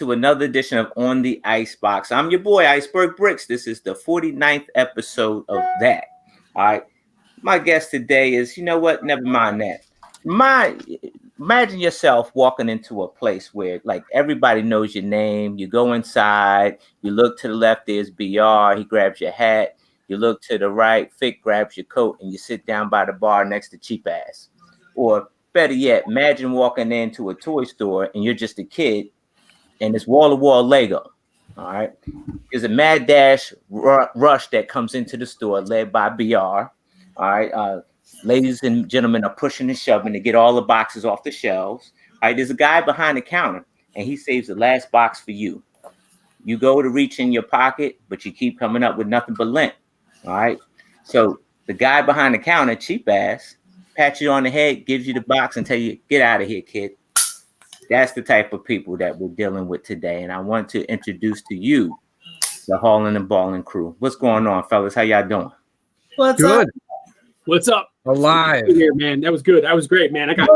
to another edition of On the Icebox. I'm your boy, Iceberg Bricks. This is the 49th episode of that. All right. My guest today is, you know what? Never mind that. Imagine yourself walking into a place where like everybody knows your name. You go inside, you look to the left, there's BR, he grabs your hat. You look to the right, Fick grabs your coat, and you sit down by the bar next to Cheap Ass. Or better yet, imagine walking into a toy store and you're just a kid and it's wall-to-wall Lego. All right. There's a mad dash rush that comes into the store led by BR. All right. Ladies and gentlemen are pushing and shoving to get all the boxes off the shelves. All right. There's a guy behind the counter and he saves the last box for you. You go to reach in your pocket, but you keep coming up with nothing but lint. All right. So the guy behind the counter, Cheap Ass, pats you on the head, gives you the box and tell you, get out of here, kid. That's the type of people that we're dealing with today. And I want to introduce to you the Hauling and Balling crew. What's going on, fellas? How y'all doing? What's good. Up? What's up? Alive. Here, man. That was good. That was great, man. I got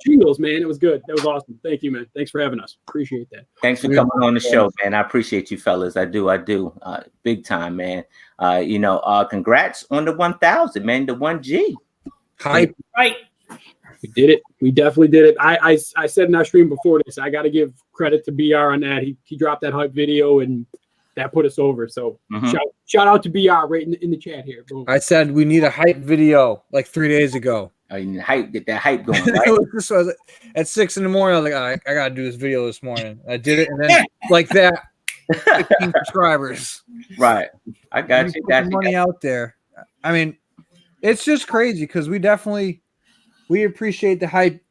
jingles, man. It was good. That was awesome. Thank you, man. Thanks for having us. Appreciate that. Thanks for coming on the show, man. I appreciate you, fellas. I do. Big time, man. Congrats on the 1,000, man. The 1G. Hype. Right. We did it. We definitely did it. I said in our stream before this, I got to give credit to BR on that. He dropped that hype video and that put us over. So shout out to BR right in the chat here. Boom. I said we need a hype video like 3 days ago. You need hype, get that hype going. Right? At 6 a.m, I was like, I gotta do this video this morning. I did it, and then like that, 15 subscribers. Right. I got you. Got money out there. I mean, it's just crazy because we appreciate the hype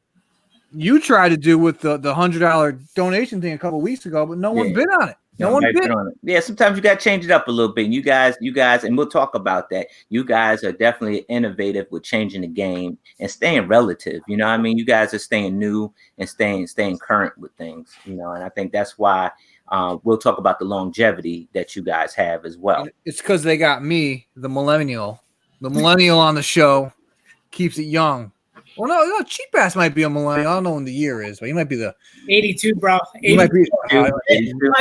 you tried to do with the $100 donation thing a couple weeks ago, but no one bid on it. No one bid on it. Yeah, sometimes you got to change it up a little bit. You guys, and we'll talk about that. You guys are definitely innovative with changing the game and staying relative. You know what I mean? You guys are staying new and staying current with things, you know, and I think that's why we'll talk about the longevity that you guys have as well. It's because they got me, the millennial on the show, keeps it young. Well, no, Cheap Ass might be a millennial. I don't know when the year is, but he might be the 82, bro. 82. He might be. I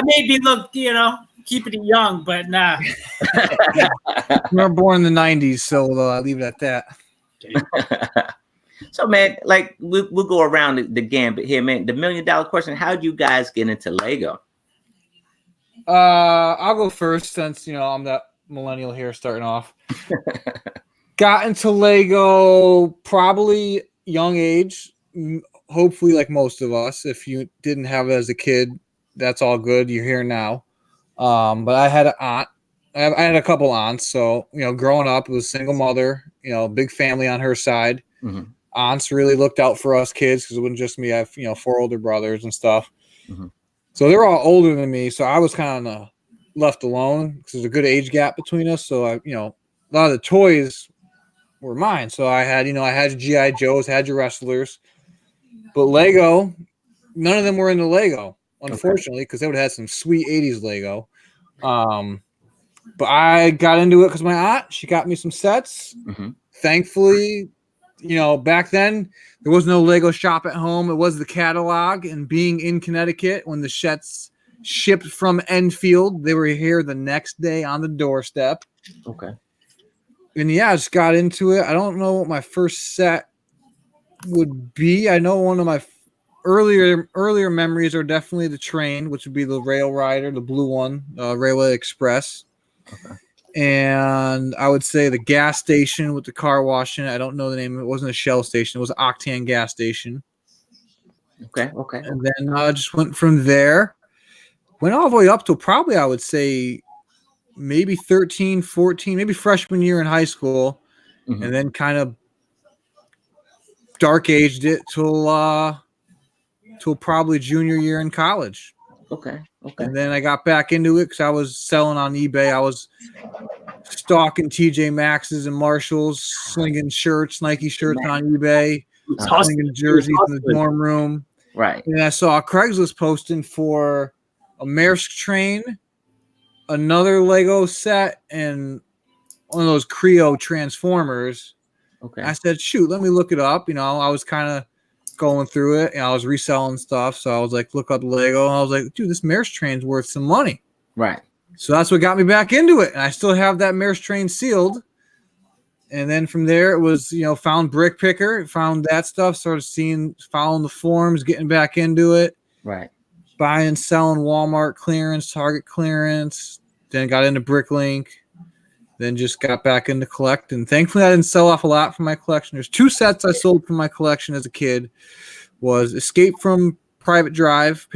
may be keeping it young, but nah. We were born in the '90s, so I'll leave it at that. So, man, like we'll go around the gambit here, man. The $1 million question: how do you guys get into Lego? I'll go first since I'm that millennial here, starting off. Got into Lego probably young age, hopefully like most of us. If you didn't have it as a kid, that's all good. You're here now. But I had an aunt. I had a couple aunts. So, growing up, it was a single mother, big family on her side. Mm-hmm. Aunts really looked out for us kids because it wasn't just me. I have, 4 older brothers and stuff. Mm-hmm. So they were all older than me. So I was kind of left alone because there's a good age gap between us. So, a lot of the toys were mine. So I had G.I. Joes, had your wrestlers, but Lego, none of them were into Lego, unfortunately, because they would have had some sweet 80s Lego. But I got into it because my aunt, she got me some sets. Mm-hmm. Thankfully, back then there was no Lego shop at home. It was the catalog, and being in Connecticut when the sets shipped from Enfield, they were here the next day on the doorstep. Okay. And I just got into it. I don't know what my first set would be. I know one of my earlier memories are definitely the train, which would be the Rail Rider, the blue one, Railway Express. Okay. And I would say the gas station with the car wash in it. I don't know the name. It wasn't a Shell station. It was an Octane gas station. Okay. And then I just went from there. Went all the way up to probably, I would say, maybe 13, 14, maybe freshman year in high school, and then kind of dark aged it till probably junior year in college. Okay. And then I got back into it because I was selling on eBay. I was stalking TJ Maxx's and Marshalls, slinging shirts, Nike shirts on eBay, slinging jerseys in the dorm room. Right. And I saw Craigslist posting for a Maersk train, another Lego set, and one of those Creo Transformers. Okay. I said, shoot, let me look it up. I was kind of going through it, and I was reselling stuff. So I was like, look up Lego, and I was like, dude, this Maris train's worth some money. Right. So that's what got me back into it, and I still have that Maris train sealed. And then from there, it was, found Brick Picker, found that stuff, started following the forums, getting back into it. Right. Buying and selling Walmart clearance, Target clearance. Then got into Bricklink. Then just got back into collecting. Thankfully, I didn't sell off a lot from my collection. There's 2 sets I sold from my collection as a kid. Was Escape from Pivot Drive,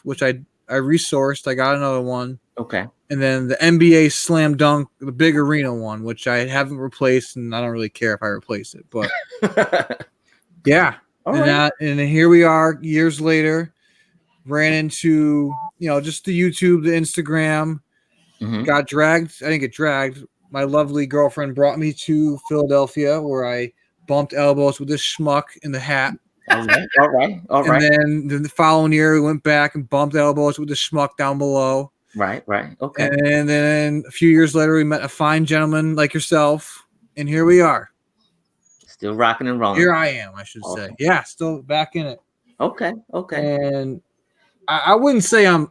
which I resourced. I got another one. Okay. And then the NBA Slam Dunk, the big arena one, which I haven't replaced, and I don't really care if I replace it. But yeah. And here we are years later. Ran into, just the YouTube, the Instagram. Mm-hmm. Got dragged. I didn't get dragged. My lovely girlfriend brought me to Philadelphia, where I bumped elbows with this schmuck in the hat. All right. And then the following year, we went back and bumped elbows with the schmuck down below. Right. Okay. And then a few years later, we met a fine gentleman like yourself, and here we are. Still rocking and rolling. Here I am, I should say. Yeah, still back in it. Okay. And I wouldn't say I'm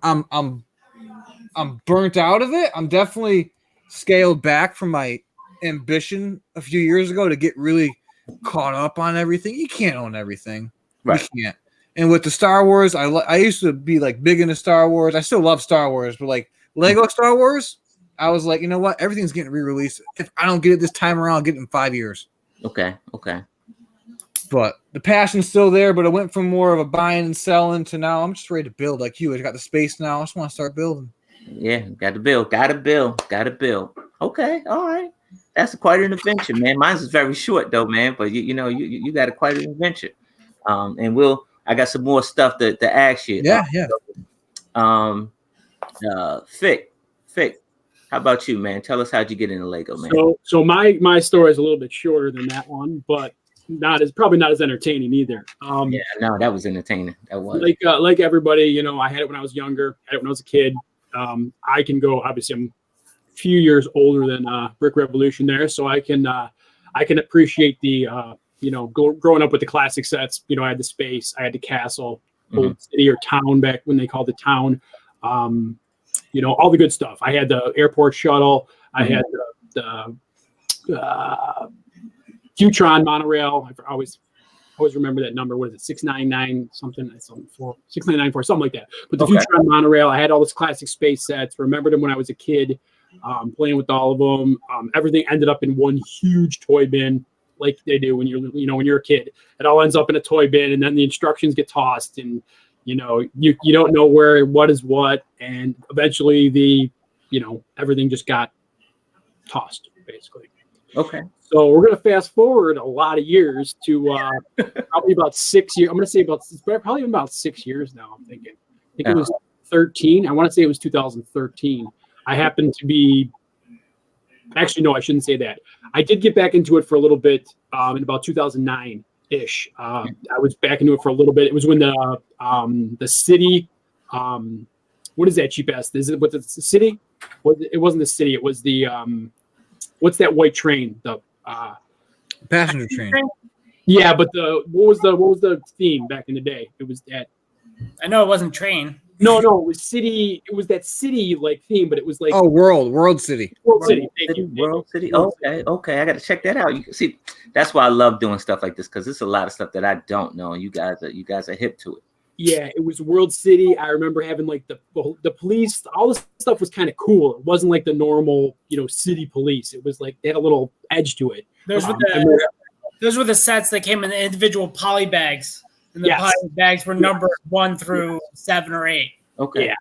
burnt out of it. I'm definitely scaled back from my ambition a few years ago to get really caught up on everything. You can't own everything. Right. You can't. And with the Star Wars, I used to be like big into Star Wars. I still love Star Wars, but like Lego Star Wars, I was like, you know what? Everything's getting re-released. If I don't get it this time around, I'll get it in 5 years. Okay. But the passion's still there, but it went from more of a buying and selling to now I'm just ready to build like you. I got the space now. I just want to start building. Yeah, got to build. Okay, all right. That's quite an adventure, man. Mine's is very short though, man. But you got quite an adventure. And I got some more stuff to ask you. Yeah. Fick, how about you, man? Tell us how'd you get into Lego, man? So my story is a little bit shorter than that one, but probably not as entertaining either. Yeah, no, that was entertaining. That was like everybody, I had it when I was younger, had it when I was a kid. I can go, obviously I'm a few years older than Brick Revolution there, so I can appreciate the growing up with the classic sets. I had the space, I had the castle, old city or town back when they called it town. All the good stuff. I had the airport shuttle. I had the Qtron monorail. I always remember that number. What is it? 699 something 6994, something like that. But the Qtron monorail, I had all those classic space sets. Remembered them when I was a kid, playing with all of them. Everything ended up in one huge toy bin, like they do when you're a kid. It all ends up in a toy bin, and then the instructions get tossed, and you don't know what is what, and eventually everything just got tossed, basically. Okay. So we're gonna fast forward a lot of years to probably about 6 years. I'm gonna say probably about 6 years now. I'm thinking. I think it was 13. I want to say it was 2013. I happened to be. Actually, no, I shouldn't say that. I did get back into it for a little bit in about 2009-ish. I was back into it for a little bit. It was when the city. What is that cheap ass? Is it what the city? It wasn't the city. It was the what's that white train? The passenger train. Yeah, but what was the theme back in the day? It was that. I know it wasn't train. No, it was city. It was that city like theme, but it was like World City. World City. World City. Okay. I got to check that out. You can see that's why I love doing stuff like this, because there's a lot of stuff that I don't know, and you guys are hip to it. Yeah, it was World City. I remember having like the police. All this stuff was kind of cool. It wasn't like the normal city police. It was like they had a little edge to it. Those were the sets that came in the individual poly bags. And the poly bags were numbered 1 through 7 or 8. Okay.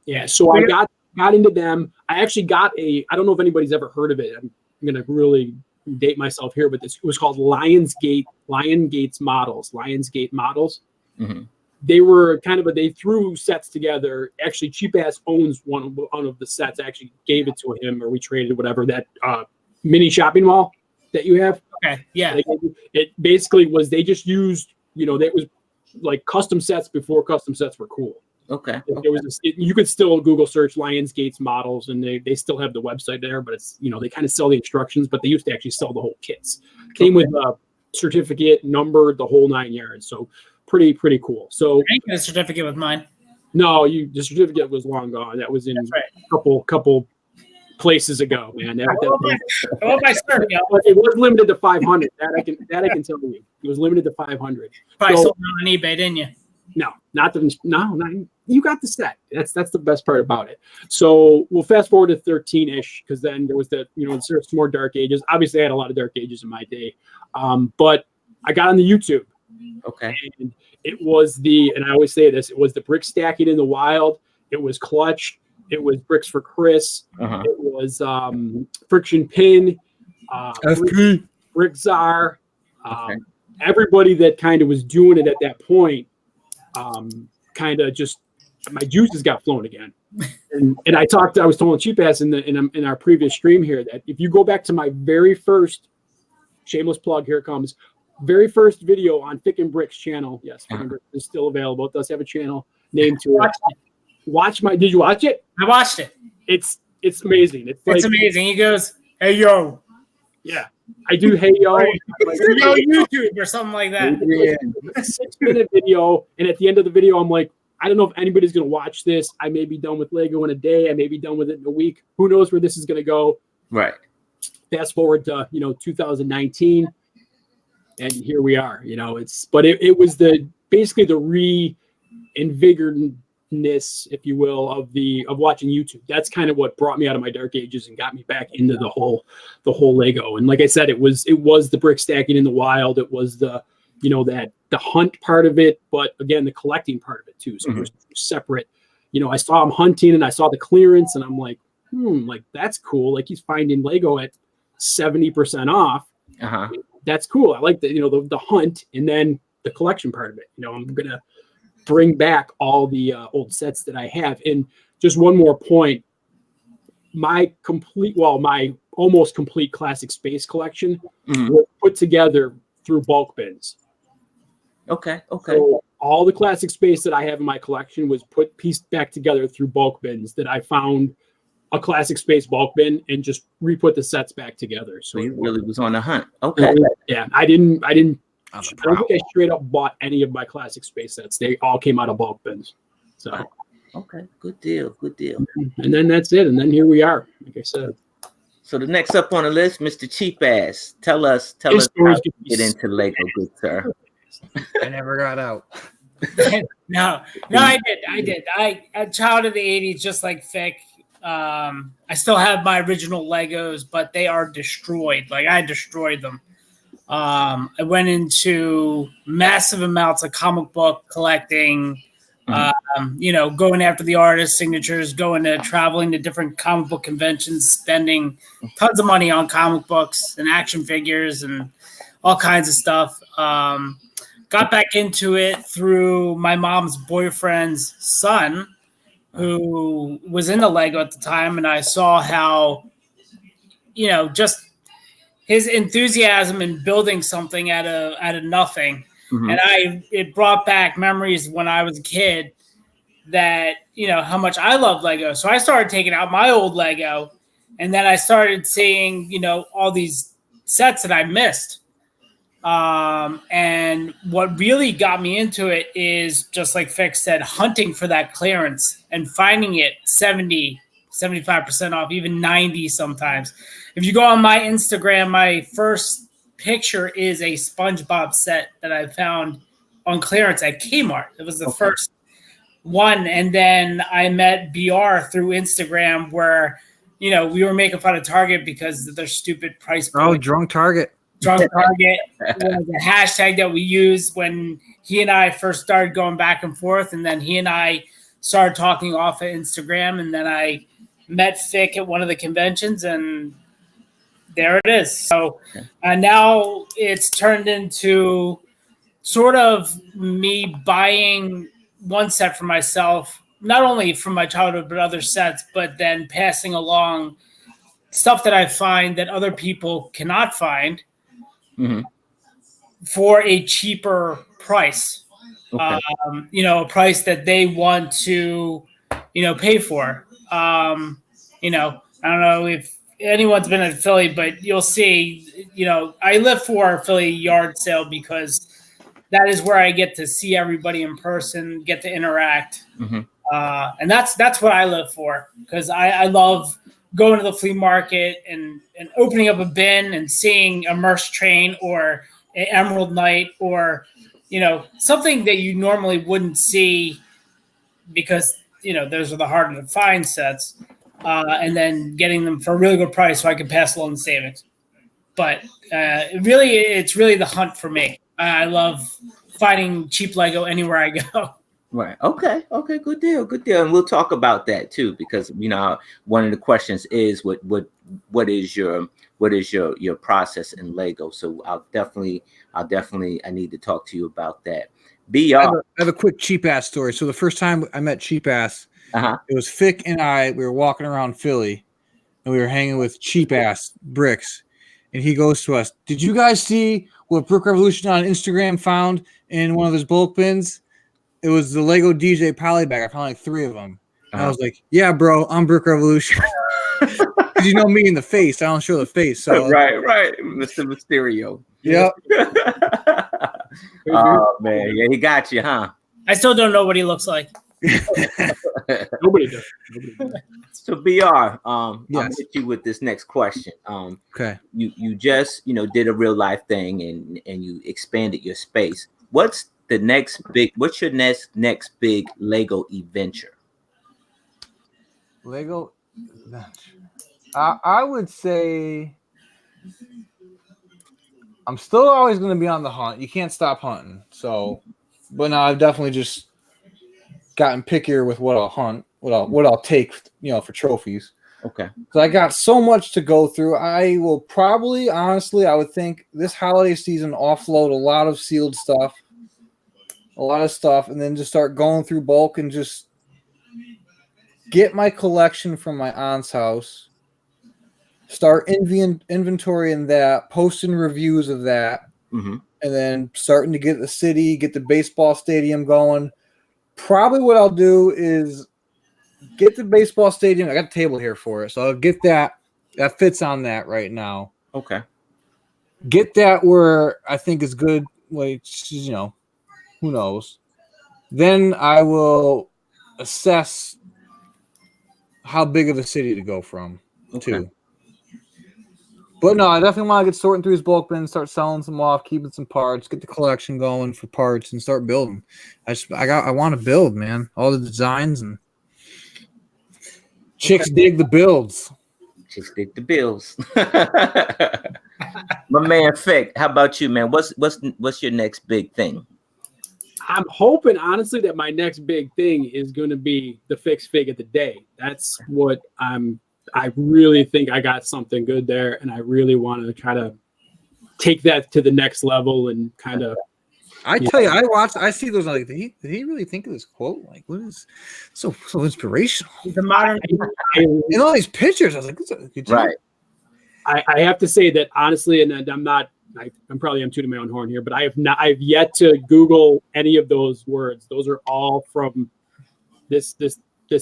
Yeah. So I got into them. I actually got I don't know if anybody's ever heard of it. I'm going to really date myself here, but it was called Lionsgate models. Mm-hmm. They were they threw sets together. Actually, Cheap Ass owns one of the sets. I actually gave it to him, or we traded, whatever, that mini shopping mall that you have. Okay. Yeah. It basically was, they just used, that was like custom sets before custom sets were cool. Okay. There was you could still Google search Lionsgate's models, and they still have the website there, but it's they kind of sell the instructions, but they used to actually sell the whole kits. Came with certificate, numbered, the whole 9 yards. So pretty cool. So I didn't get a certificate with mine. no, the certificate was long gone. That was in a couple places ago, man. I want my cert, yo. But it was limited to 500. That I can tell you. It was limited to 500. Probably So, sold it on eBay, didn't you? no, not you got the set. That's the best part about it. So we'll fast forward to 13-ish, because then there was there's some more dark ages. Obviously, I had a lot of dark ages in my day, but I got on the YouTube. Okay. And it was and I always say this, it was the brick stacking in the wild. It was clutch. It was bricks for Chris. It was friction pin. Brick czar. Everybody that kind of was doing it at that point, kind of just my juices got flown again. And I was telling Cheap Ass in our previous stream here that if you go back to my very first, shameless plug, here it comes, very first video on Thick and Bricks channel. Yes, Thick and Bricks is still available. It does have a channel named to it. Did you watch it? I watched it. It's amazing. It's amazing. He goes, "Hey yo." Yeah. I do hey yo. Yo YouTube or something like that. It's a 6-minute video, and at the end of the video, I'm like, I don't know if anybody's gonna watch this. I may be done with Lego in a day. I may be done with it in a week. Who knows where this is gonna go? Right. Fast forward to 2019, and here we are. It was basically the reinvigoradness, if you will, of watching YouTube. That's kind of what brought me out of my dark ages and got me back into the whole Lego. And like I said, it was the brick stacking in the wild. It was the hunt part of it, but again, the collecting part of it too. So it was separate. I saw him hunting and I saw the clearance, and I'm like, like that's cool. Like he's finding Lego at 70% off. That's cool. I like the hunt, and then the collection part of it. I'm gonna bring back all the old sets that I have. And just one more point, my almost complete classic space collection was put together through bulk bins. Okay. So all the classic space that I have in my collection was pieced back together through bulk bins that I found a classic space bulk bin and just re-put the sets back together. So you really was on the hunt. Okay. Yeah, I don't think I straight up bought any of my classic space sets. They all came out of bulk bins. So okay, good deal. And then that's it. And then here we are, like I said. So the next up on the list, Mr. Cheap Ass. Tell us how you get into Lego, good sir. I never got out. No, I did. I a child of the 80s, just like Fick. I still have my original Legos, but they are destroyed. Like I destroyed them. I went into massive amounts of comic book collecting, going after the artist signatures, traveling to different comic book conventions, spending tons of money on comic books and action figures and all kinds of stuff. Got back into it through my mom's boyfriend's son, who was into Lego at the time, and I saw how, just his enthusiasm in building something out of nothing. And it brought back memories when I was a kid that, how much I love Lego. So I started taking out my old Lego, and then I started seeing, all these sets that I missed. And what really got me into it is, just like Fick said, hunting for that clearance and finding it 70, 75% off, even 90 sometimes. If you go on my Instagram, my first picture is a SpongeBob set that I found on clearance at Kmart. It was the first one. And then I met BR through Instagram, where, we were making fun of Target because of their stupid price point. Oh, drunk Target. Drunk Target was a hashtag that we used when he and I first started going back and forth. And then he and I started talking off of Instagram. And then I met Fick at one of the conventions, and there it is. So now it's turned into sort of me buying one set for myself, not only from my childhood, but other sets, but then passing along stuff that I find that other people cannot find for a cheaper price. A price that they want to, pay for. I don't know if anyone's been in Philly, but you'll see, I live for a Philly yard sale because that is where I get to see everybody in person, get to interact. Mm-hmm. And that's what I live for, because I love going to the flea market and opening up a bin and seeing a Merce train or an Emerald Knight or, something that you normally wouldn't see because, those are the harder to find sets. And then getting them for a really good price so I can pass along the savings. But it's really the hunt for me. I love finding cheap Lego anywhere I go. Right. Okay. Good deal. And we'll talk about that too, because one of the questions is what is your process in Lego. So I'll definitely I need to talk to you about that. I have a quick cheap ass story. So the first time I met cheap ass, it was Fick and I. We were walking around Philly, and we were hanging with cheap ass Bricks, and he goes to us, "Did you guys see what Brick Revolution on Instagram found in one of his bulk bins? It was the Lego DJ Polybag. I found like 3 of them." And I was like, "Yeah, bro, I'm Brick Revolution." Because you know me in the face. I don't show the face. So right, Mr. Mysterio. Yep. Oh man, yeah, he got you, huh? I still don't know what he looks like. Nobody does. So BR, Yes. I'm gonna hit you with this next question. Okay. You just did a real life thing and you expanded your space. What's your next big Lego adventure? Lego adventure. I would say I'm still always going to be on the hunt. You can't stop hunting. So, but now I've definitely just gotten pickier with what I'll hunt, what I'll take, for trophies. Okay. So I got so much to go through. I will probably, honestly, I would think this holiday season offload a lot of sealed stuff, a lot of stuff, and then just start going through bulk and just get my collection from my aunt's house. Start inventorying that, posting reviews of that, Mm-hmm. and then starting to get the city, get the baseball stadium going. Probably what I'll do is get the baseball stadium. I got a table here for it, so I'll get that. That fits on that right now. Okay. Get that where I think is good. Like, who knows? Then I will assess how big of a city to go from too. But no, I definitely want to get sorting through his bulk bin, start selling some off, keeping some parts, get the collection going for parts, and start building. I want to build, man. All the designs and chicks dig the builds. Chicks dig the bills. My man Fick, how about you, man? What's your next big thing? I'm hoping, honestly, that my next big thing is going to be the fix fig of the day. That's what I really think I got something good there, and I really want to try to take that to the next level and kind of. I tell you, I see those. Like, did he really think of this quote? Like, what is so inspirational? The modern in all these pictures, I was like, this is a good job. Right. I have to say that honestly, and I'm probably tooting my own horn here, but I've yet to Google any of those words. Those are all from this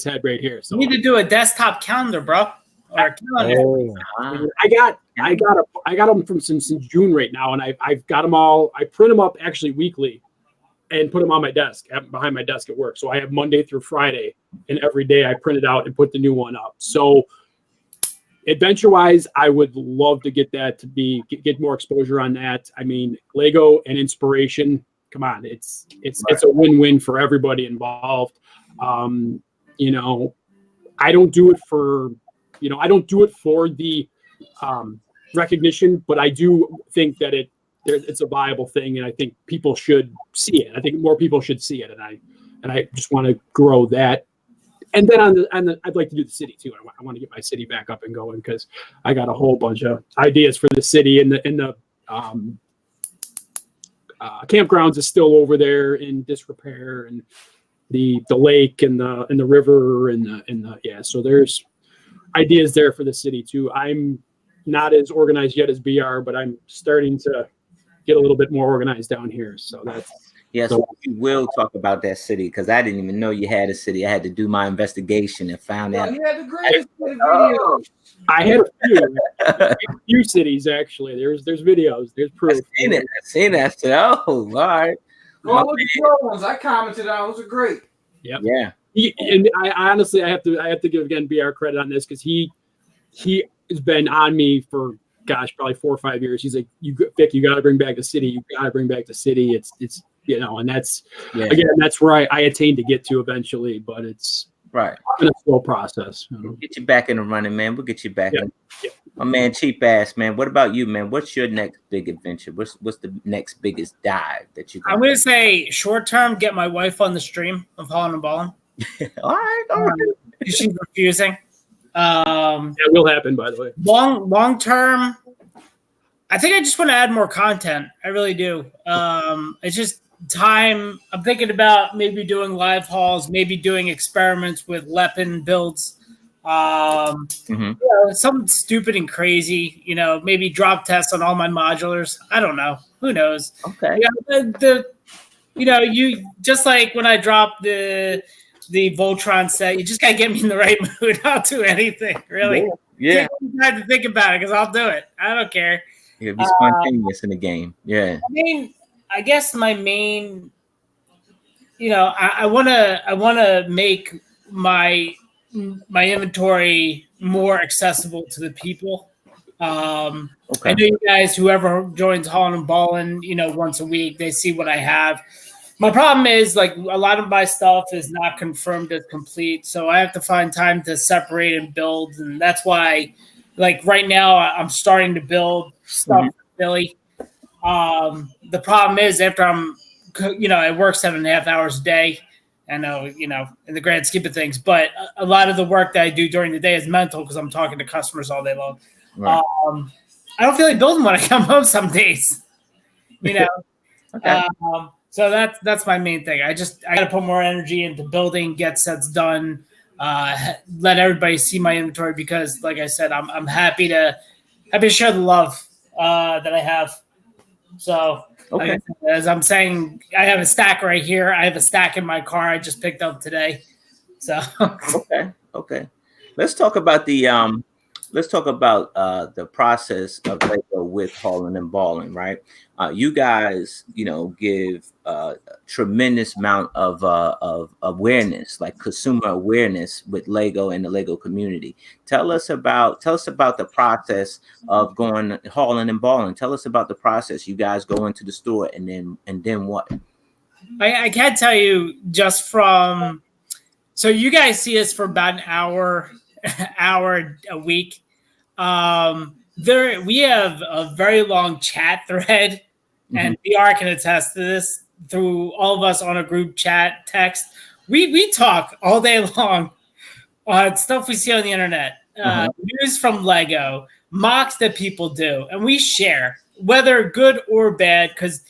head right here. So you need to do a desktop calendar, bro. Or a calendar. I got them from since June right now, and I've got them all. I print them up actually weekly, and put them on my desk behind my desk at work. So I have Monday through Friday, and every day I print it out and put the new one up. So adventure-wise, I would love to get that to get more exposure on that. I mean, Lego and inspiration. Come on, it's a win-win for everybody involved. I don't do it for the recognition, but I do think that it's a viable thing, and I think people should see it. I think more people should see it, and I just want to grow that. And then I'd like to do the city too. I want to get my city back up and going because I got a whole bunch of ideas for the city, and the campgrounds is still over there in disrepair, and the lake and the river and the so there's ideas there for the city too. I'm not as organized yet as BR, but I'm starting to get a little bit more organized down here. So that's Yes, So, we will talk about that city because I didn't even know you had a city. I had to do my investigation and found out. He had the greatest video. I had a few cities actually. There's videos. There's proof. I've seen that. Oh, all right. All the pro ones I commented on, those are great. Yep. Yeah. And I honestly, I have to give again BR credit on this because he has been on me for probably 4 or 5 years. He's like, Vic, you got to bring back the city. You got to bring back the city. It's and that's again, that's where I attained to get to eventually, but it's right. been a slow process. We'll get you back in the running, man. We'll get you back in. My man, Cheap Ass, man. What about you, man? What's your next big adventure? What's the next biggest dive that you? I'm gonna say short term. Get my wife on the stream of Holland and Ballin. all right. She's refusing. That will happen, by the way. Long term, I think I just want to add more content. I really do. It's just time. I'm thinking about maybe doing live hauls, maybe doing experiments with Leppin builds. Something stupid and crazy. Maybe drop tests on all my modulars. I don't know. Who knows? Okay. You just like when I dropped the Voltron set, you just gotta get me in the right mood. I'll do anything, really. Yeah. I have to think about it because I'll do it. I don't care. You'll be spontaneous in the game. Yeah. I guess my main, I wanna make my inventory more accessible to the people. Okay. I know you guys, whoever joins Holland and Ballin, once a week, they see what I have. My problem is like a lot of my stuff is not confirmed as complete, so I have to find time to separate and build, and that's why, like right now, I'm starting to build stuff for Billy. The problem is after I work 7.5 hours a day. I know, in the grand scheme of things, but a lot of the work that I do during the day is mental because I'm talking to customers all day long. Right. I don't feel like building when I come home some days, Okay. So that's my main thing. I got to put more energy into building, get sets done, let everybody see my inventory because, like I said, I'm happy to share the love that I have. So, okay. As I'm saying, I have a stack right here. I have a stack in my car I just picked up today. So okay. Let's talk about the process of Lego with Holland and Ballin, right? You guys, give a tremendous amount of awareness, like consumer awareness with Lego and the Lego community. Tell us about the process of going Holland and Ballin. Tell us about the process. You guys go into the store and then what? I can't tell you just from. So you guys see us for about an hour a week. We have a very long chat thread, and BR can attest to this through all of us on a group chat text. We talk all day long on stuff we see on the internet, news from Lego, mocks that people do, and we share whether good or bad because.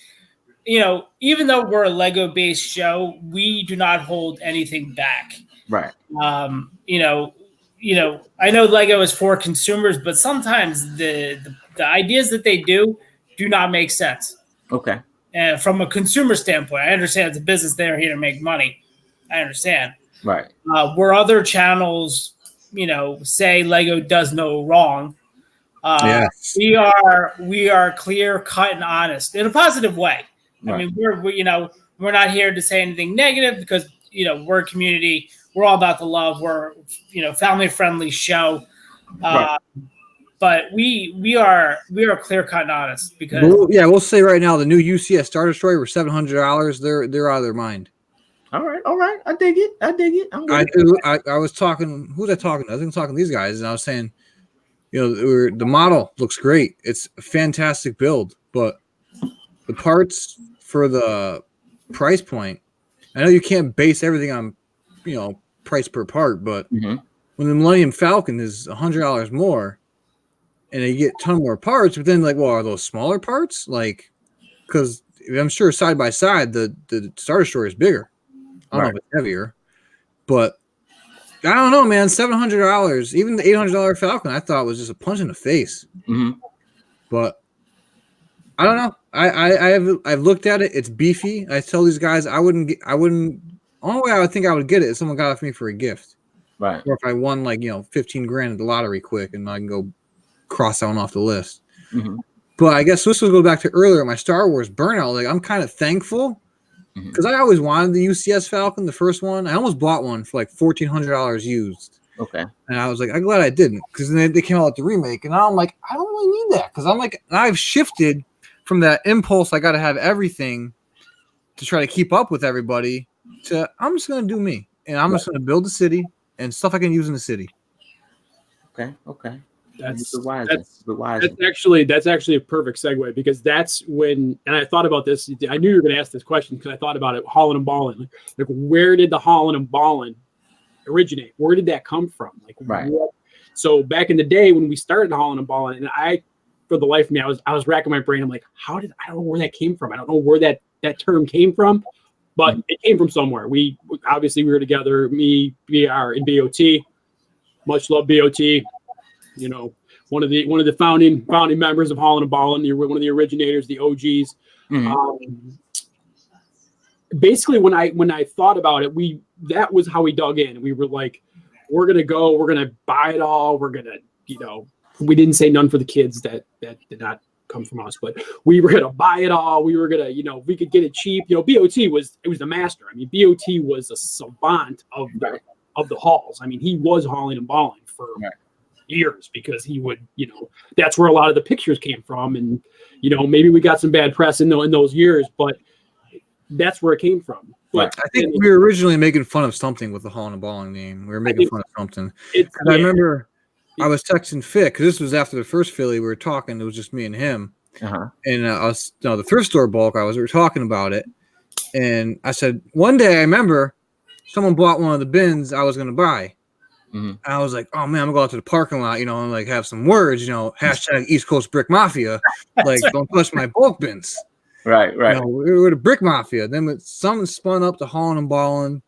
Even though we're a Lego-based show, we do not hold anything back. Right. I know Lego is for consumers, but sometimes the ideas that they do not make sense. Okay. From a consumer standpoint, I understand it's a business. They're here to make money. I understand. Right. Where other channels, say Lego does no wrong. Yes. We are clear, cut, and honest in a positive way. Right. I mean, we're not here to say anything negative because we're a community. We're all about the love. We're family friendly show, right. But we are clear cut and honest because we'll say right now the new UCS Star Destroyer were $700. They're out of their mind. All right. I dig it. I was talking. Who was I talking to? I was talking to these guys, and I was saying, the model looks great. It's a fantastic build, but the parts for the price point, I know you can't base everything on, price per part, but when the Millennium Falcon is $100 more, and you get a ton more parts, but then are those smaller parts? Because I'm sure side by side, the Star Destroyer is bigger. I don't know if it's heavier, but I don't know, man. $700, even the $800 Falcon, I thought was just a punch in the face. But I don't know. I've looked at it. It's beefy. I tell these guys I wouldn't. Only way I would think I would get it is someone got it for me for a gift. Right. Or if I won 15 grand at the lottery quick and I can go cross that one off the list. Mm-hmm. But I guess this will go back to earlier, my Star Wars burnout. Like, I'm kind of thankful because I always wanted the UCS Falcon, the first one. I almost bought one for like $1,400 used. Okay. And I was like, I'm glad I didn't, because then they came out with the remake. And now I'm like, I don't really need that, because I'm like, I've shifted from that impulse, I got to have everything to try to keep up with everybody, to I'm just going to do me. And I'm just going to build a city and stuff I can use in the city. Okay. That's actually a perfect segue, because that's when, and I thought about this. I knew you were going to ask this question because I thought about it. Holland and Ballin, like where did the Holland and Ballin originate? Where did that come from? Like, right. So back in the day when we started Holland and Ballin, and I, for the life of me, I was racking my brain. I'm like, I don't know where that came from. I don't know where that term came from, but it came from somewhere. We obviously we were together, me, BR, and BOT. Much love BOT. You know, one of the founding members of Holland and Ballin, one of the originators, the OGs. Mm-hmm. Basically, when I thought about it, that was how we dug in. We were like, we're gonna buy it all. We're gonna, we didn't say none for the kids. That did not come from us, but we were gonna buy it all. We were gonna, if we could get it cheap. BOT was the master. I mean, BOT was a savant of the halls. I mean, he was hauling and balling for years, because he would, that's where a lot of the pictures came from. And, maybe we got some bad press in those years, but that's where it came from. But I think we were originally making fun of something with the Holland and Balling name. We were making fun of something. I remember I was texting Fick, because this was after the first Philly. We were talking. It was just me and him. Uh-huh. And the thrift store bulk. We were talking about it, and I said one day I remember someone bought one of the bins I was going to buy. Mm-hmm. I was like, oh man, I'm gonna go out to the parking lot, and like have some words, hashtag East Coast Brick Mafia, like don't touch my bulk bins. Right. We were the Brick Mafia. Then something spun up to Holland and Ballin,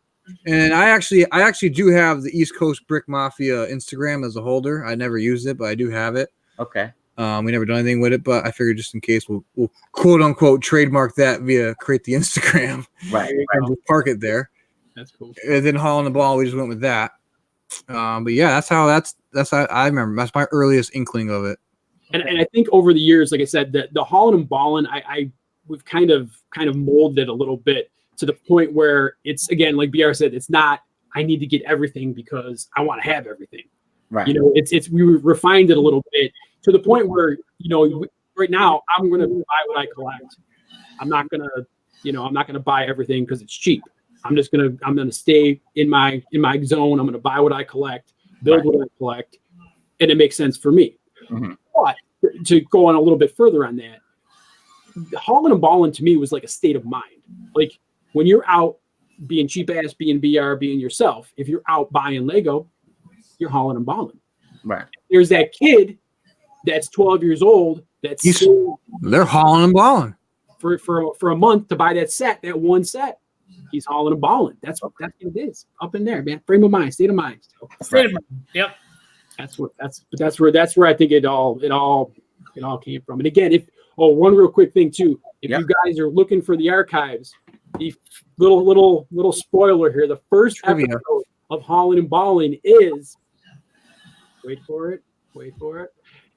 and I actually do have the East Coast Brick Mafia Instagram as a holder. I never used it, but I do have it. Okay. We never done anything with it, but I figured just in case we'll quote unquote trademark that via create the Instagram. Right. And just park it there. That's cool. And then Holland and Ballin, we just went with that. But yeah, that's how I remember. That's my earliest inkling of it. And I think over the years, like I said, the Holland and Ballin, we've kind of molded it a little bit to the point where it's, again, like BR said, it's not, I need to get everything because I want to have everything. Right. We refined it a little bit to the point where, right now I'm going to buy what I collect. I'm not going to buy everything because it's cheap. I'm going to stay in my zone. I'm going to buy what I collect, build what I collect, and it makes sense for me. Mm-hmm. But to go on a little bit further on that, Holland and Ballin to me was like a state of mind. Like when you're out being cheap ass, being BR, being yourself, if you're out buying Lego, you're Holland and Ballin. Right. There's that kid that's 12 years old they're Holland and Ballin for a month to buy that one set. He's Holland and Ballin. That's what it is. Up in there, man. Frame of mind, state of mind. State of mind. Yep. That's where I think it all came from. And again, one real quick thing too. If you guys are looking for the archives, the little spoiler here. The first episode of Holland and Ballin is wait for it.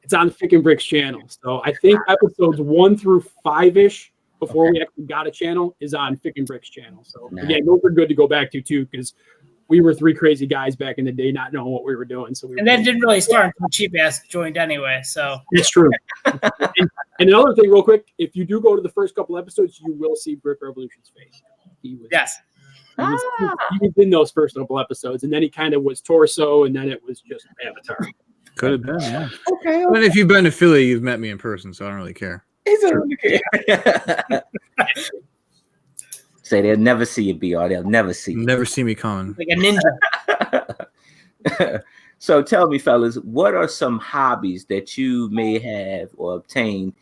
It's on the Fick and Bricks channel. So I think episodes 1 through 5-ish. Before we actually got a channel is on Fick and Bricks channel. So again, those are good to go back to too, because we were 3 crazy guys back in the day, not knowing what we were doing. So that didn't really start until Cheap Ass joined anyway. So it's true. and another thing, real quick, if you do go to the first couple episodes, you will see Brick Revolution's face. He was in those first couple episodes, and then he kind of was torso, and then it was just Avatar. Could have been, yeah. Okay. But if you've been to Philly, you've met me in person, so I don't really care. Say they'll never see you, BR. They'll never see you. Never see me coming. Like a ninja. So tell me, fellas, what are some hobbies that you may have or obtained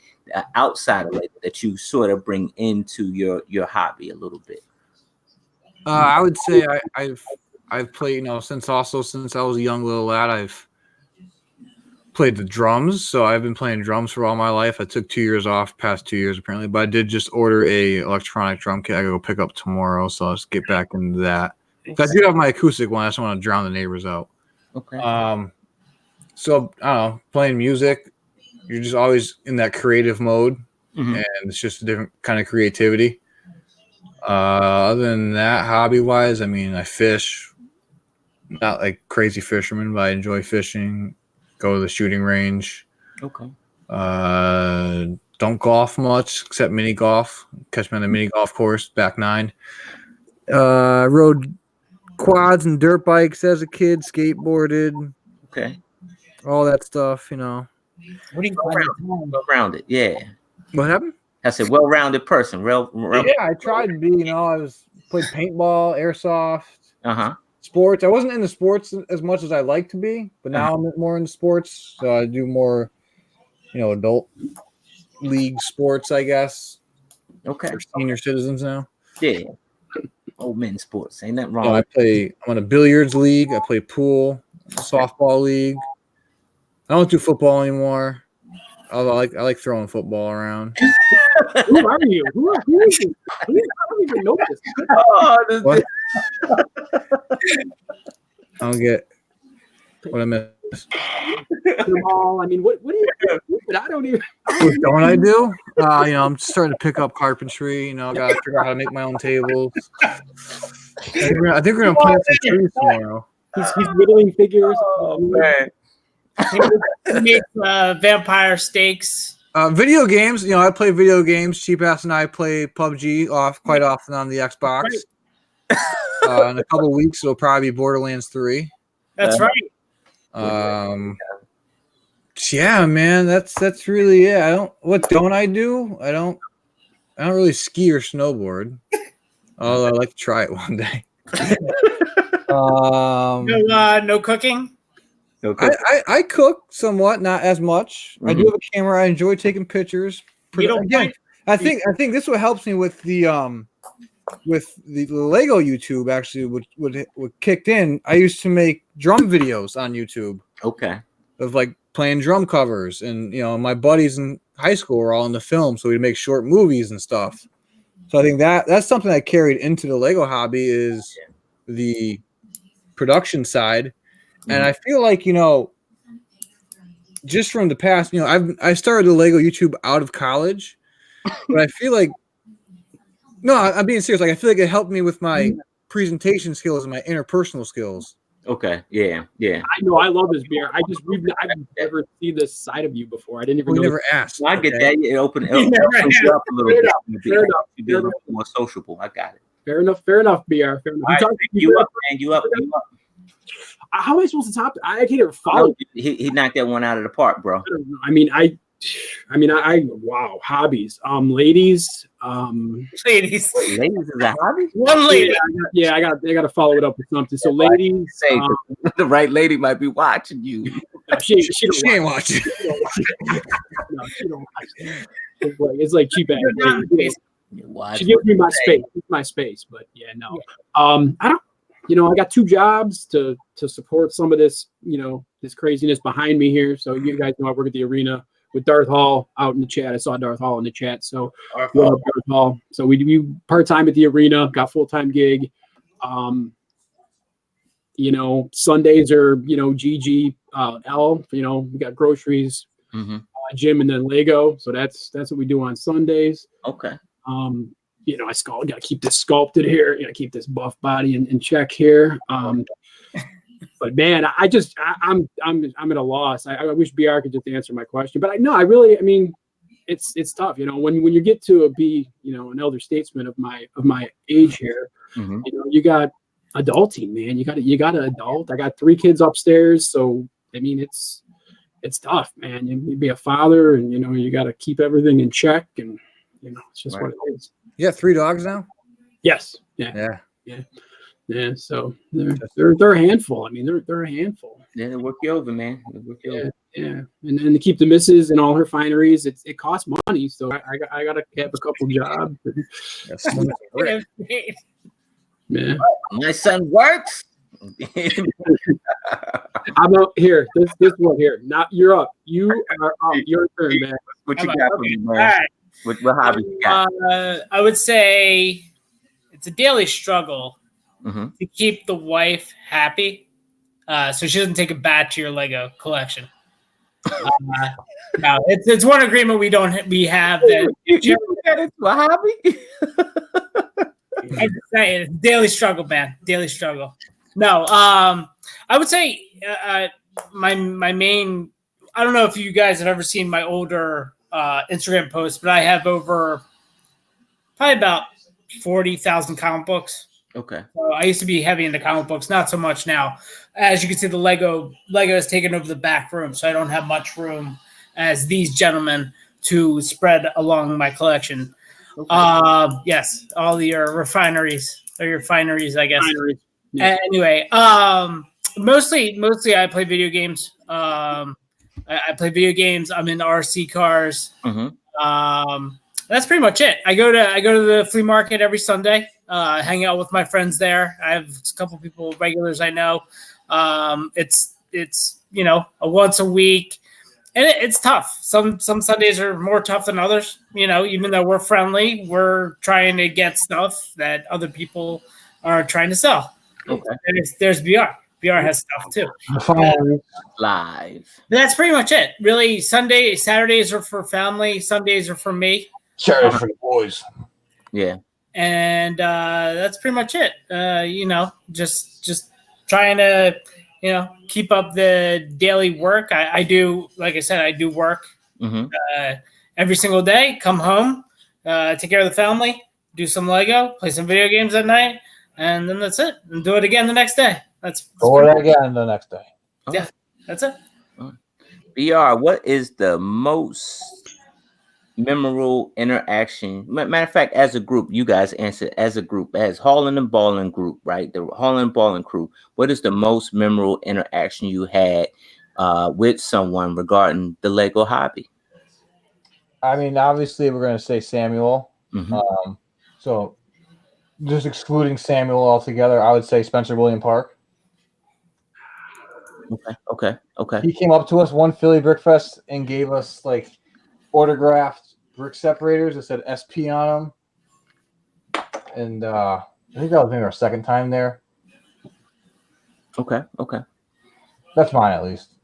outside of it that you sort of bring into your hobby a little bit? I would say I've played, since I was a young little lad, played the drums, so I've been playing drums for all my life. I took 2 years off, past 2 years apparently, but I did just order a electronic drum kit. I gotta go pick up tomorrow, so I'll just get back into that. I do have my acoustic one. I just want to drown the neighbors out. Okay. So I don't know, playing music. You're just always in that creative mode, and it's just a different kind of creativity. Other than that, hobby-wise, I mean, I fish. Not like crazy fisherman, but I enjoy fishing. Go to the shooting range. Okay. Don't golf much except mini golf. Catch me on the mini golf course, back 9. Rode quads and dirt bikes as a kid. Skateboarded. Okay. All that stuff, you know. What do you Well-rounded, yeah. What happened? I said well-rounded person. Yeah, I tried to be. You know, I played paintball, airsoft, sports. I wasn't into sports as much as I like to be, but now I'm more into sports. So I do more, you know, adult league sports, I guess. Okay. For senior citizens now. Yeah. Old men sports. Ain't nothing wrong. You know, I'm on a billiards league. I play pool, softball league. I don't do football anymore. Although I like throwing football around. Who are you? Who are you? I don't even know this. What? I don't get what I miss. Jamal, I mean, what do you do? I don't even. What don't I do? You know, I'm starting to pick up carpentry. You know, I got to figure out how to make my own tables. I think we're gonna plant some trees tomorrow. He's whittling figures. Oh man. He makes vampire steaks. Video games. You know, I play video games. Cheap Ass and I play PUBG quite often on the Xbox. In a couple of weeks, it'll probably be Borderlands 3. That's right. Yeah, man, that's really it. What don't I do? I don't really ski or snowboard. Although I'd like to try it one day. No cooking. I cook somewhat, not as much. I do have a camera. I enjoy taking pictures. I think this is what helps me with the Lego YouTube. Actually, what kicked in. I used to make drum videos on YouTube. Okay. Of like playing drum covers, and you know, my buddies in high school were all into film, so we'd make short movies and stuff. So I think that's something I carried into the Lego hobby is the production side. And I feel like, you know, just from the past, you know, I started the Lego YouTube out of college, but I feel like, no, I'm being serious. Like, I feel like it helped me with my presentation skills and my interpersonal skills. Okay. Yeah. I know. I love this beer. I've never seen this side of you before. I didn't even know. Never asked. Well, I get that. It opens you up a little bit. Fair enough. A little more sociable. I got it. Fair enough, BR. Fair enough. Right, you up, man. You up. How am I supposed to top? I can't even follow. He knocked that one out of the park, bro. I mean, wow, hobbies. Ladies. Ladies is a hobby. One lady. I got to follow it up with something. So, ladies, the right lady might be watching you. She ain't watching. No, she don't watch. It's like cheap ass. She gives me my space. It's my space, but yeah, no. I don't. You know, I got 2 jobs to support some of this, you know, this craziness behind me here. So you guys know I work at the arena with Darth Hall out in the chat. I saw Darth Hall in the chat. So Darth Hall. So we do part-time at the arena, got full-time gig. You know, Sundays are, you know, GG, L, you know, we got groceries, gym, and then Lego. So that's what we do on Sundays. Okay. You know, got to keep this sculpted here. You know, keep this buff body in check here. But man, I'm at a loss. I wish BR could just answer my question. But I mean, it's tough. You know, when you get to be, you know, an elder statesman of my age here, you know, you got adulting, man. You got to adult. I got 3 kids upstairs, so I mean, it's tough, man. You be a father, and you know, you got to keep everything in check, and you know, it's just what it is. You got 3 dogs now? Yes. Yeah. So they're a handful. I mean, they're a handful. Yeah, they work you over, man. Yeah. And then to keep the missus and all her fineries, it costs money. So I got to have a couple jobs. Yeah. My son works. I'm up here. This one here. Not you're up. You are up. Your turn, man. What you Okay. got for me, All man? right. What hobby you got? I would say it's a daily struggle Mm-hmm. to keep the wife happy, so she doesn't take it back to your Lego collection. No, it's one agreement we have that You put that into a hobby? I'm just saying, daily struggle, man. Daily struggle. No, I would say my main. I don't know if you guys have ever seen my older Instagram posts, but I have over probably about 40,000 comic books. Okay. So I used to be heavy into comic books, not so much now. As you can see, the Lego has taken over the back room, so I don't have much room as these gentlemen to spread along my collection. Okay. Yes, all your refineries or your fineries, I guess. Fineries. Yeah. Anyway, mostly I play video games. I play video games. I'm into RC cars. Mm-hmm. That's pretty much it. I go to the flea market every Sunday. Hang out with my friends there. I have a couple people, regulars I know. It's a once a week, and it's tough. Some Sundays are more tough than others. Even though we're friendly, we're trying to get stuff that other people are trying to sell. Okay. And there's BR. BR has stuff too. Live. But that's pretty much it. Really, Saturdays are for family. Sundays are for me. Saturdays for the boys. Yeah. And that's pretty much it. Just trying to, keep up the daily work. I do, like I said, I do work every single day. Come home, take care of the family, do some Lego, play some video games at night, and then that's it. And do it again the next day. That's it again the next day. Yeah, that's it. BR, what is the most memorable interaction? Matter of fact, as a group, you guys answered as a group, as Holland and Ballin group, right? The Holland and Ballin crew. What is the most memorable interaction you had with someone regarding the Lego hobby? I mean, obviously, we're going to say Samuel. Mm-hmm. So, just excluding Samuel altogether, I would say Spencer William Park. Okay. He came up to us one Philly Brick Fest and gave us like autographed brick separators that said SP on them. And I think that was maybe our second time there. Okay. That's mine, at least.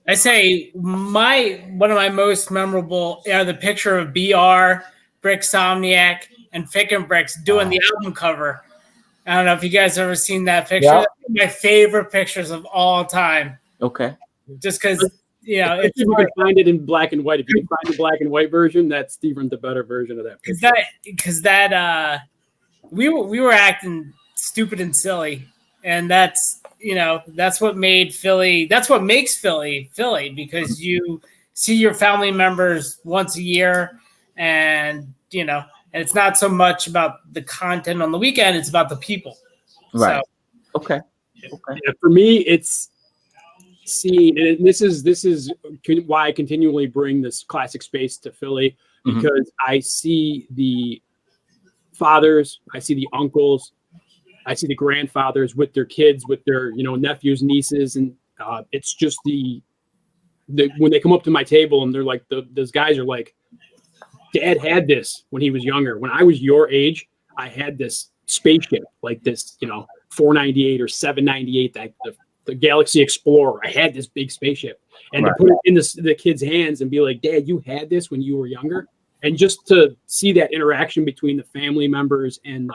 I say one of my most memorable are the picture of BR, Bricksomniac, and Fick and Bricks doing the album cover. I don't know if you guys ever seen that picture. Yeah. That's one of my favorite pictures of all time. Okay. Just because, if you can find it in black and white. If you can find the black and white version, that's even the better version of that picture. Because we were acting stupid and silly, and that's what made Philly. That's what makes Philly, because you see your family members once a year, and and it's not so much about the content on the weekend; it's about the people. Right. So, okay. Yeah, for me, it's seeing, and this is why I continually bring this classic space to Philly, because I see the fathers, I see the uncles, I see the grandfathers with their kids, with their nephews, nieces, and it's just the when they come up to my table and they're like, those guys are like, Dad had this when he was younger. When I was your age, I had this spaceship, like this, 498 or 798, the Galaxy Explorer. I had this big spaceship, and to put it in the kids' hands and be like, Dad, you had this when you were younger, and just to see that interaction between the family members and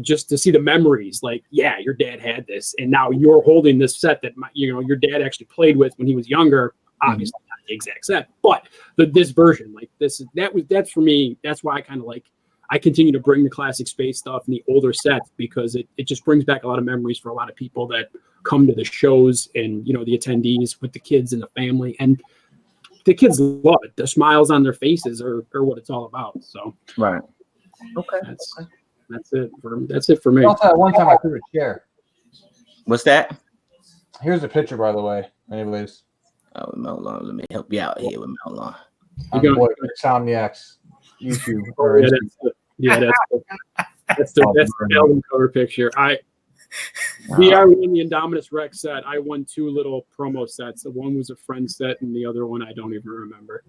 just to see the memories, like, yeah, your dad had this, and now you're holding this set that your dad actually played with when he was younger. Obviously not the exact set, but this version, like that's for me. That's why I kind of I continue to bring the classic space stuff and the older sets, because it just brings back a lot of memories for a lot of people that come to the shows and the attendees with the kids and the family, and the kids love it. The smiles on their faces are what it's all about. So right. Okay. That's it for me. Also, at one time I threw a chair. What's that? Here's a picture, by the way. Anyways. Oh, Melon, let me help you out here with Melon. Insomniacs YouTube. That's the album cover picture. VR won the Indominus Rex set. I won 2 little promo sets. The one was a friend set, and the other one I don't even remember.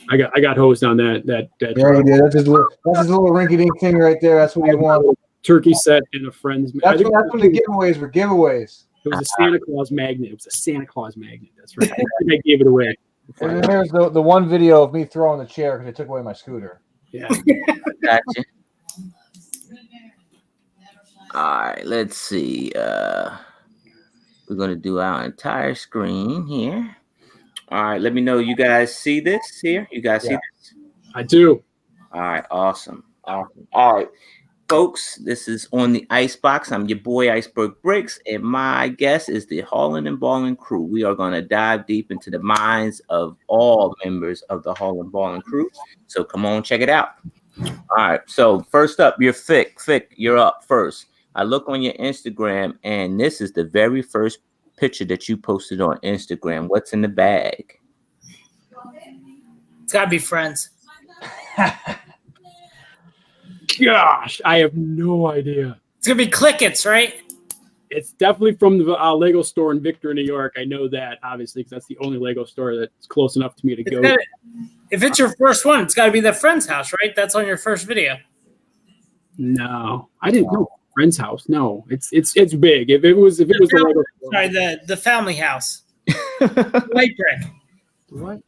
I got hosed on that. Yeah, he did. That's his little rinky-dink thing right there. That's what he won. Turkey set and a friend's. That's when the giveaways were giveaways. It was a Santa Claus magnet. It was a Santa Claus magnet. That's right. I gave it away. And then there's the one video of me throwing the chair because they took away my scooter. Yeah. Gotcha. All right, let's see. We're gonna do our entire screen here. All right, let me know you guys see this here. You guys see this? I do. All right, awesome. All right, folks, this is on the Icebox. I'm your boy Iceberg Bricks, and my guest is the Hauling and Balling crew. We are going to dive deep into the minds of all members of the Hauling and Balling crew. So come on, check it out. All right, so first up, you're Fick. Fick, you're up first. I look on your Instagram, and this is the very first picture that you posted on Instagram. What's in the bag? It's got to be friends. Gosh, I have no idea. It's going to be Clickets, right? It's definitely from the Lego store in Victor, New York. I know that, obviously, because that's the only Lego store that's close enough to me to go. If it's your first one, it's got to be the friend's house, right? That's on your first video. No, I didn't know friend's house. No, it's big. If it was the Lego store. Sorry, the family house. White brick. What?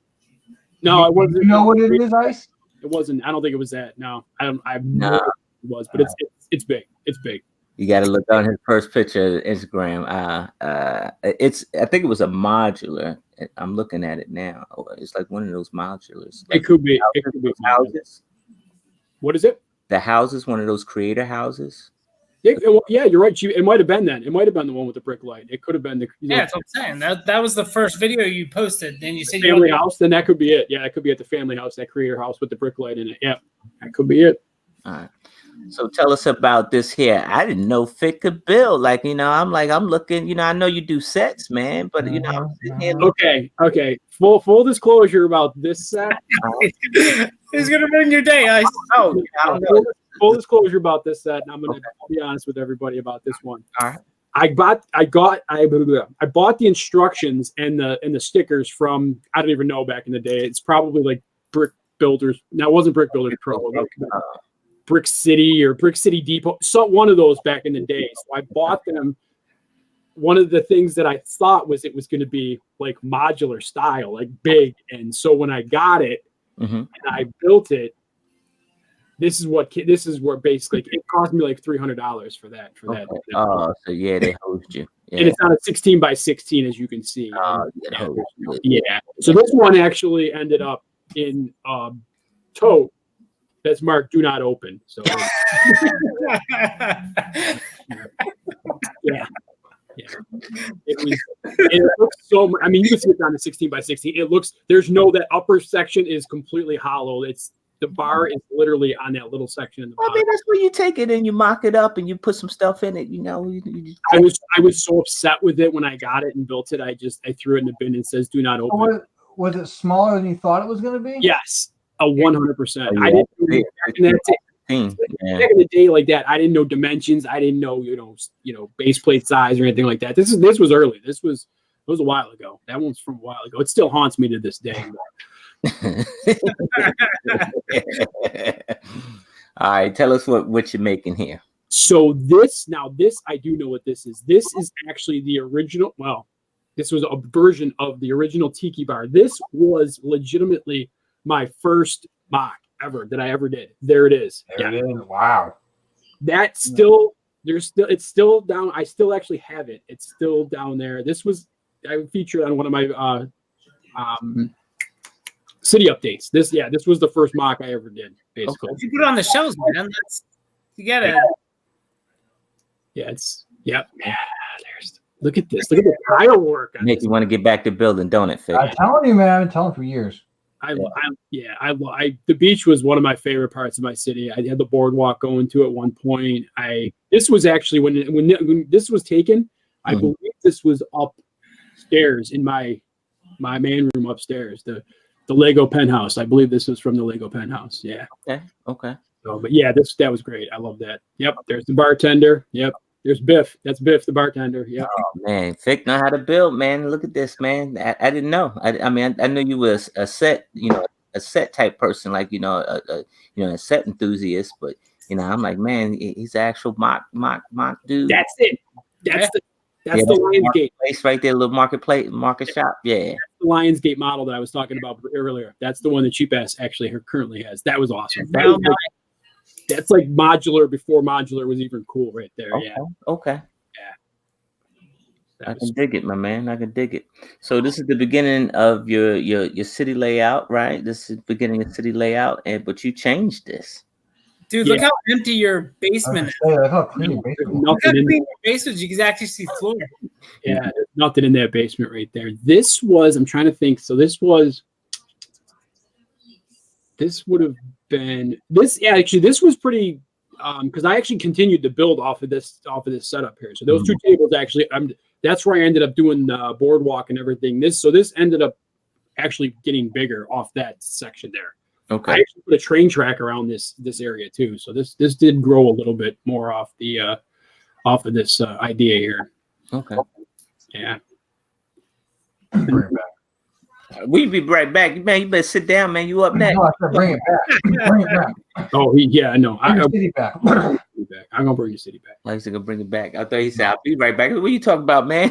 No, I wasn't. You know what it is, Ice? It wasn't. I don't think it was that. No, I have no idea what it was, but it's big. It's big. You got to look on his first picture of Instagram. I think it was a modular. I'm looking at it now. It's like one of those modulars. Like it could be. It could be houses. What is it? The houses, one of those creator houses. Yeah, you're right. It might have been that. It might have been the one with the brick light. It could have been the. Yeah, that's what I'm saying. That was the first video you posted. Then you said the family house. Then that could be it. Yeah, it could be at the family house, that creator house with the brick light in it. Yeah, that could be it. All right. So tell us about this here. I didn't know Fit could build. Like, I'm looking, I know you do sets, man, but I'm sitting here. Okay. Full disclosure about this set. It's gonna ruin your day, Ice. Full disclosure about this set, and I'm gonna be honest with everybody about this one. All right. I bought the instructions and the stickers from, I don't even know, back in the day. It's probably like Brick Builders. Now, it wasn't Brick Builders Pro. Brick City or Brick City Depot, one of those back in the day. So I bought them. One of the things that I thought was it was going to be like modular style, like big. And so when I got it and I built it, this is where basically it cost me like $300 for that. Oh, so yeah, they host you. Yeah. And it's not a 16 by 16, as you can see. Yeah. So this one actually ended up in tote. That's marked "Do Not Open." So, yeah. It looks so. I mean, you can see it's on a 16 by 16. It looks. That upper section is completely hollow. The bar is literally on that little section in the bottom. I mean, that's where you take it and you mock it up and you put some stuff in it. I was so upset with it when I got it and built it. I threw it in the bin and says "Do Not Open." Was it smaller than you thought it was going to be? Yes. 100%. Yeah, I didn't back in the day like that. I didn't know dimensions. I didn't know base plate size or anything like that. This was early. It was a while ago. That one's from a while ago. It still haunts me to this day. All right, tell us what you're making here. So this I do know what this is. This is actually the original. Well, this was a version of the original Tiki bar. This was legitimately my first mock ever that I ever did. There it is. There it is. Wow. That's it's still down. I still actually have it. It's still down there. I featured on one of my city updates. This was the first mock I ever did, basically. You put it on the shelves, man. You get it. Yeah, look at this. Look at the tile work. Make you want to get back to building, don't it, Phil? I'm telling you, man. I've been telling for years. The beach was one of my favorite parts of my city. I had the boardwalk going to at one point. This was actually when this was taken. I believe this was upstairs in my main room upstairs. The Lego penthouse. I believe this was from the Lego penthouse. Yeah. Okay. So, but yeah, that was great. I love that. Yep. There's the bartender. Yep. There's Biff. That's Biff, the bartender. Yeah. Oh man, Vic know how to build, man. Look at this, man. I didn't know. I mean, I knew you was a set, a set type person, like a set enthusiast. But I'm like, man, he's an actual mock dude. That's it. That's the that's the Lionsgate place right there, little market shop. Yeah, that's the Lionsgate model that I was talking about earlier. That's the one that Cheap Ass actually currently has. That was awesome. That's like modular before modular was even cool, right there. Okay. Yeah. Okay. Yeah. I can dig it, my man. I can dig it. So this is the beginning of your city layout, right? This is the beginning of city layout, but you changed this. Dude, look how empty your basement is. Look how clean Look how clean your basement is. You can actually see floor. Yeah, there's nothing in that basement right there. This was, I'm trying to think. So this would have been this. Yeah, actually, this was pretty. Because I actually continued to build off of this setup here. So those two tables actually, that's where I ended up doing the boardwalk and everything. This ended up actually getting bigger off that section there. Okay. I actually put a train track around this area too. So this did grow a little bit more off of this idea here. Okay. Yeah. We'll be right back, man. You better sit down, man. You up next? No, I bring it back. Bring it back. Oh, yeah, no. I'm gonna bring it back. I'm gonna bring your city back. Like he's gonna bring it back. I thought he said, "I'll be right back." What are you talking about, man?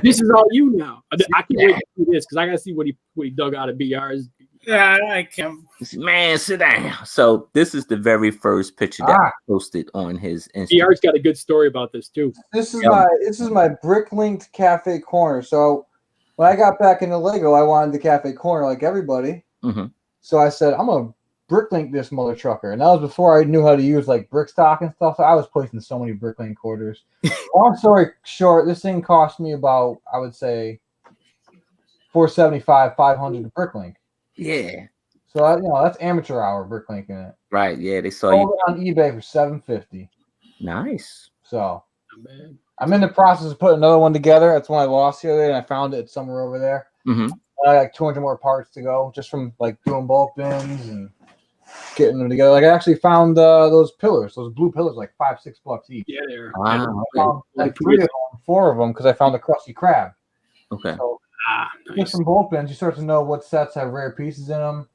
This is all you now. I can't wait to see this because I gotta see what he dug out of BR's. Yeah, I can. Man, sit down. So this is the very first picture that I posted on his Instagram. BR's got a good story about this too. This is my brick linked cafe corner. So when I got back into Lego, I wanted the cafe corner like everybody. Mm-hmm. So I said, I'm gonna brick link this mother trucker, and that was before I knew how to use like brick stock and stuff. So I was placing so many brick link orders. Long story short, this thing cost me about, I would say, $475, $500 to brick link. Yeah. So that's amateur hour brick linking it. Right. Yeah, they saw Sold you it on eBay for $750. Nice. So I'm in the process of putting another one together. That's one I lost the other day, and I found it somewhere over there. Mm-hmm. I got like 200 more parts to go, just from like doing bulk bins and getting them together. Like I actually found those pillars, those blue pillars, like $5-6 each. Yeah, they're like 3 of them, 4 of them, because I found the crusty crab. Okay. So nice. with some bulk bins, you start to know what sets have rare pieces in them.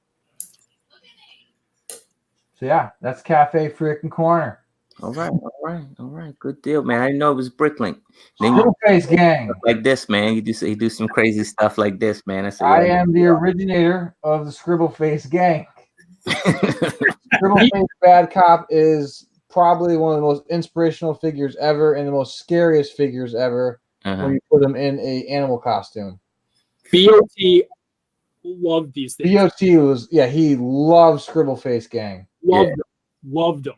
So yeah, that's Cafe Freaking Corner. All right. Good deal, man. I didn't know it was Bricklink. Scribble Face Gang. Like this, man. You do some crazy stuff like this, man. I am the originator of the Scribble Face Gang. Scribble Face Bad Cop is probably one of the most inspirational figures ever and the most scariest figures ever when you put him in a animal costume. BOT loved these things. BOT he loved Scribble Face Gang. Loved them.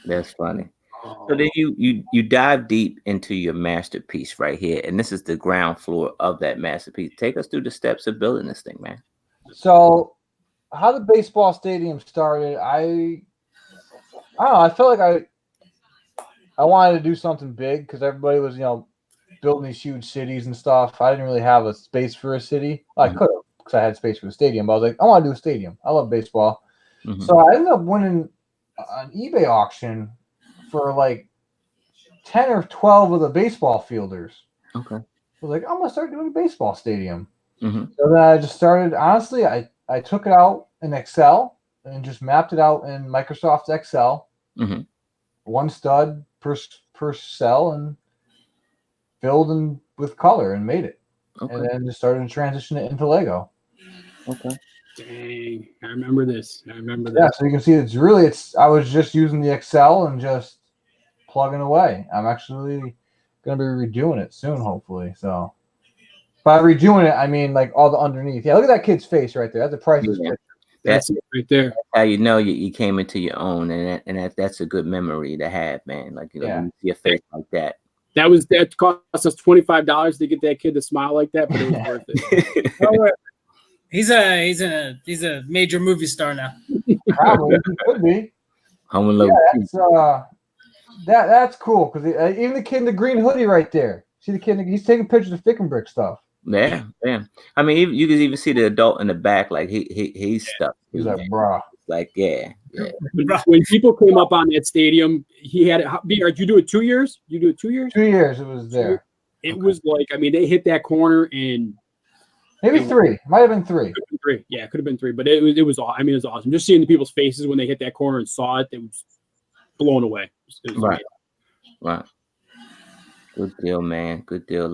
That's funny. So then you dive deep into your masterpiece right here, and this is the ground floor of that masterpiece. Take us through the steps of building this thing, man. So, how the baseball stadium started, I don't know. I felt like I wanted to do something big because everybody was building these huge cities and stuff. I didn't really have a space for a city. I could have because I had space for a stadium, but I was like, I want to do a stadium. I love baseball. Mm-hmm. So I ended up winning an eBay auction for like 10 or 12 of the baseball fielders. Okay. I was like, I'm going to start doing a baseball stadium. Mm-hmm. So then I just started, honestly, I took it out in Excel and just mapped it out in Microsoft Excel. Mm-hmm. One stud per cell and filled in with color and made it. Okay. And then just started to transition it into Lego. Okay. Dang, I remember this. Yeah, so you can see I was just using the Excel and just plugging away. I'm actually going to be redoing it soon, hopefully. So by redoing it, I mean like all the underneath. Yeah, look at that kid's face right there. That's a priceless picture. That's it right there. How you came into your own, and that's a good memory to have, man. Like when you see a face like that. That cost us $25 to get that kid to smile like that, but it was worth it. He's a major movie star now. Probably he could be. Home Alone. That's cool because even the kid in the green hoodie right there. See the kid? He's taking pictures of Thick and Brick stuff. Yeah. I mean, you can even see the adult in the back, like he's stuck. He's like, bruh. Like, yeah. When people came up on that stadium, he had it. Did you do it 2 years? You do it 2 years? 2 years it was there. It was like, I mean, they hit that corner and maybe 3. Might have been 3. Could have been 3. Yeah, it could have been 3. But it was. I mean, it was awesome. Just seeing the people's faces when they hit that corner and saw it, they was blown away. It was right. Right. Good deal, man. Good deal.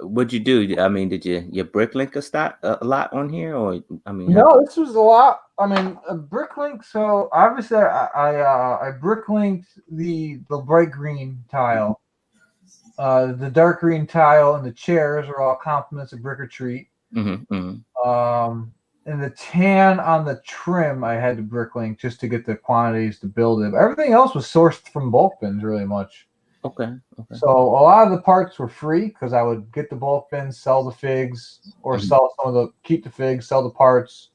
What'd you do? I mean, did your Bricklink a lot on here, or I mean? No, this was a lot. I mean, a Bricklink. So obviously, I Bricklinked the bright green tile, the dark green tile, and the chairs are all compliments of Brick or Treat. Mm-hmm, mm-hmm. And the tan on the trim, I had to Bricklink just to get the quantities to build it. Everything else was sourced from bulk bins, really much. Okay. So a lot of the parts were free because I would get the bulk bins, sell the figs, or keep the figs, sell the parts,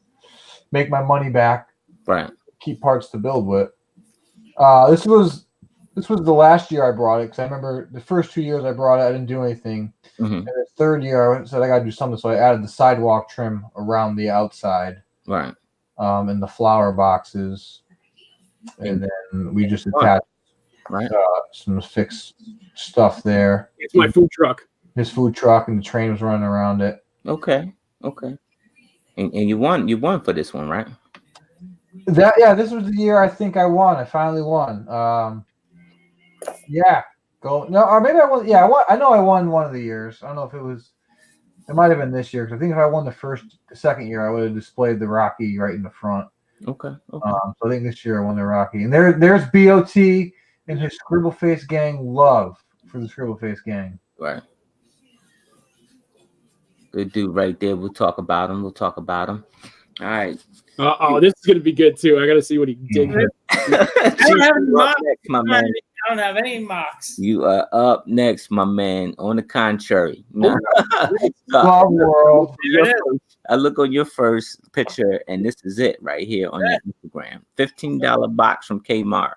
make my money back, right? Keep parts to build with. This was the last year I brought it because I remember the first 2 years I brought it, I didn't do anything. Mm-hmm. And the third year I said I got to do something, so I added the sidewalk trim around the outside, right? And the flower boxes, and then we just attached. Right. Some fixed stuff there. It's my food truck. His food truck, and the train was running around it. Okay. And you won for this one, right? This was the year I think I won. I finally won. Or maybe I won. Yeah, I won. I know I won one of the years. I don't know if it might have been this year, because I think if I won the second year, I would have displayed the Rocky right in the front. Okay. So I think this year I won the Rocky, and there's BOT. And his Scribbleface gang love for the Scribbleface gang. Right. Good dude right there. We'll talk about him. All right. This is going to be good, too. I got to see what he did. I don't have any mocks. I don't have any mocks. You are up next, my man. On the contrary. World. I look on your first picture, and this is it right here on your Instagram. $15 box from Kmart.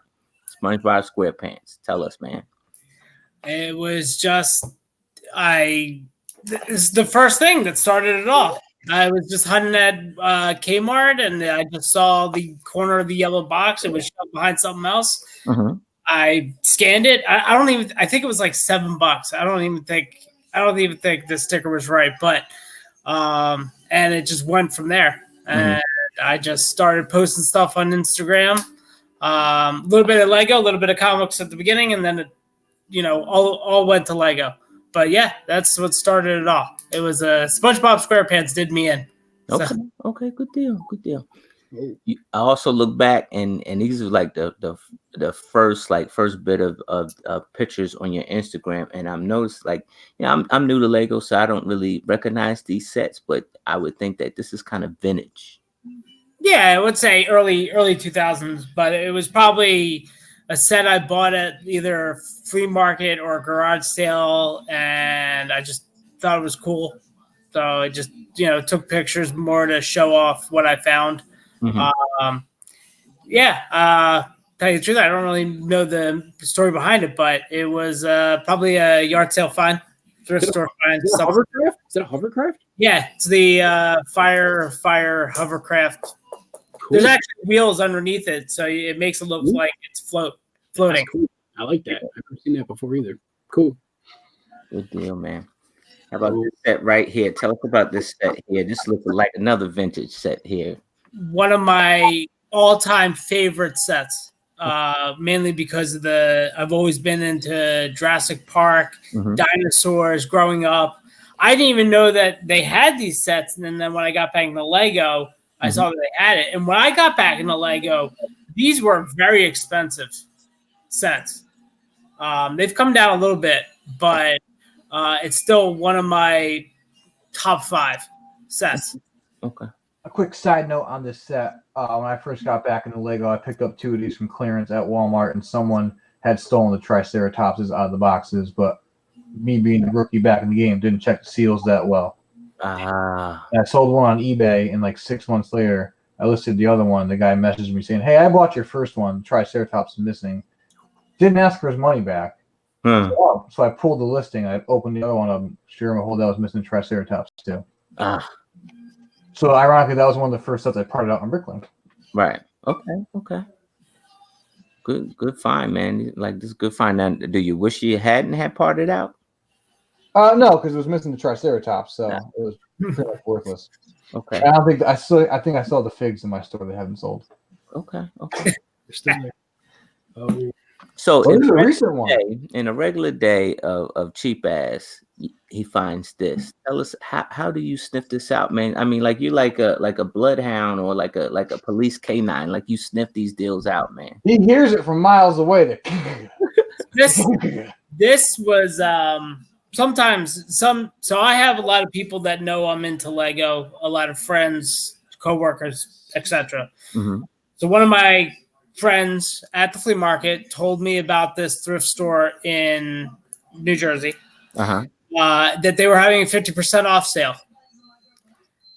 SpongeBob SquarePants. Tell us, man. It was just it's the first thing that started it off. I was just hunting at Kmart, and I just saw the corner of the yellow box. It was shoved behind something else. Mm-hmm. I scanned it. I think it was like $7. I don't even think the sticker was right, but and it just went from there. Mm-hmm. And I just started posting stuff on Instagram. A little bit of Lego, a little bit of comics at the beginning, and then all went to Lego. But yeah, that's what started it all. It was SpongeBob SquarePants did me in. So. Okay, good deal. I also look back, and these are like the first bit of pictures on your Instagram, and I've noticed, like, I'm new to Lego, so I don't really recognize these sets, but I would think that this is kind of vintage. Yeah, I would say early 2000s, but it was probably a set I bought at either flea market or a garage sale, and I just thought it was cool. So I just took pictures more to show off what I found. Mm-hmm. Tell you the truth, I don't really know the story behind it, but it was probably a yard sale find, thrift store find. Is it a hovercraft? Yeah, it's the fire hovercraft. Cool. There's actually wheels underneath it, so it makes it look like it's floating. Cool. I like that. I've never seen that before either. Cool. Good deal, man. How about this set right here? Tell us about this set here. This looks like another vintage set here. One of my all-time favorite sets, mainly because of I've always been into Jurassic Park, dinosaurs growing up. I didn't even know that they had these sets, and then when I got back into Lego, I saw that they had it. And when I got back into Lego, these were very expensive sets. They've come down a little bit, but it's still one of my top 5 sets. Okay. A quick side note on this set. When I first got back into Lego, I picked up 2 of these from clearance at Walmart, and someone had stolen the Triceratopses out of the boxes, but me being the rookie back in the game didn't check the seals that well. I sold one on eBay, and like 6 months later, I listed the other one. The guy messaged me saying, "Hey, I bought your first one. Triceratops is missing." Didn't ask for his money back. So I pulled the listing. I opened the other one up. Sure and behold, that was missing Triceratops too. So ironically, that was one of the first sets I parted out on Bricklink. Right. Okay. Okay. Good find, man. Like this good find. Now, do you wish you hadn't had parted out? No, because it was missing the Triceratops, so Nah. it was pretty much worthless. Okay. I don't think I think I still have the figs in my store they haven't sold. Okay. Okay. They're still there. Oh, So This is a recent one. in a regular day of cheap ass, he finds this. Tell us how do you sniff this out, man? I mean, like you like a bloodhound or like a police canine, like you sniff these deals out, man. He hears it from miles away. This was sometimes so I have a lot of people that know I'm into Lego, a lot of friends, coworkers, etc. Mm-hmm. So one of my friends at the flea market told me about this thrift store in New Jersey that they were having a 50% off sale.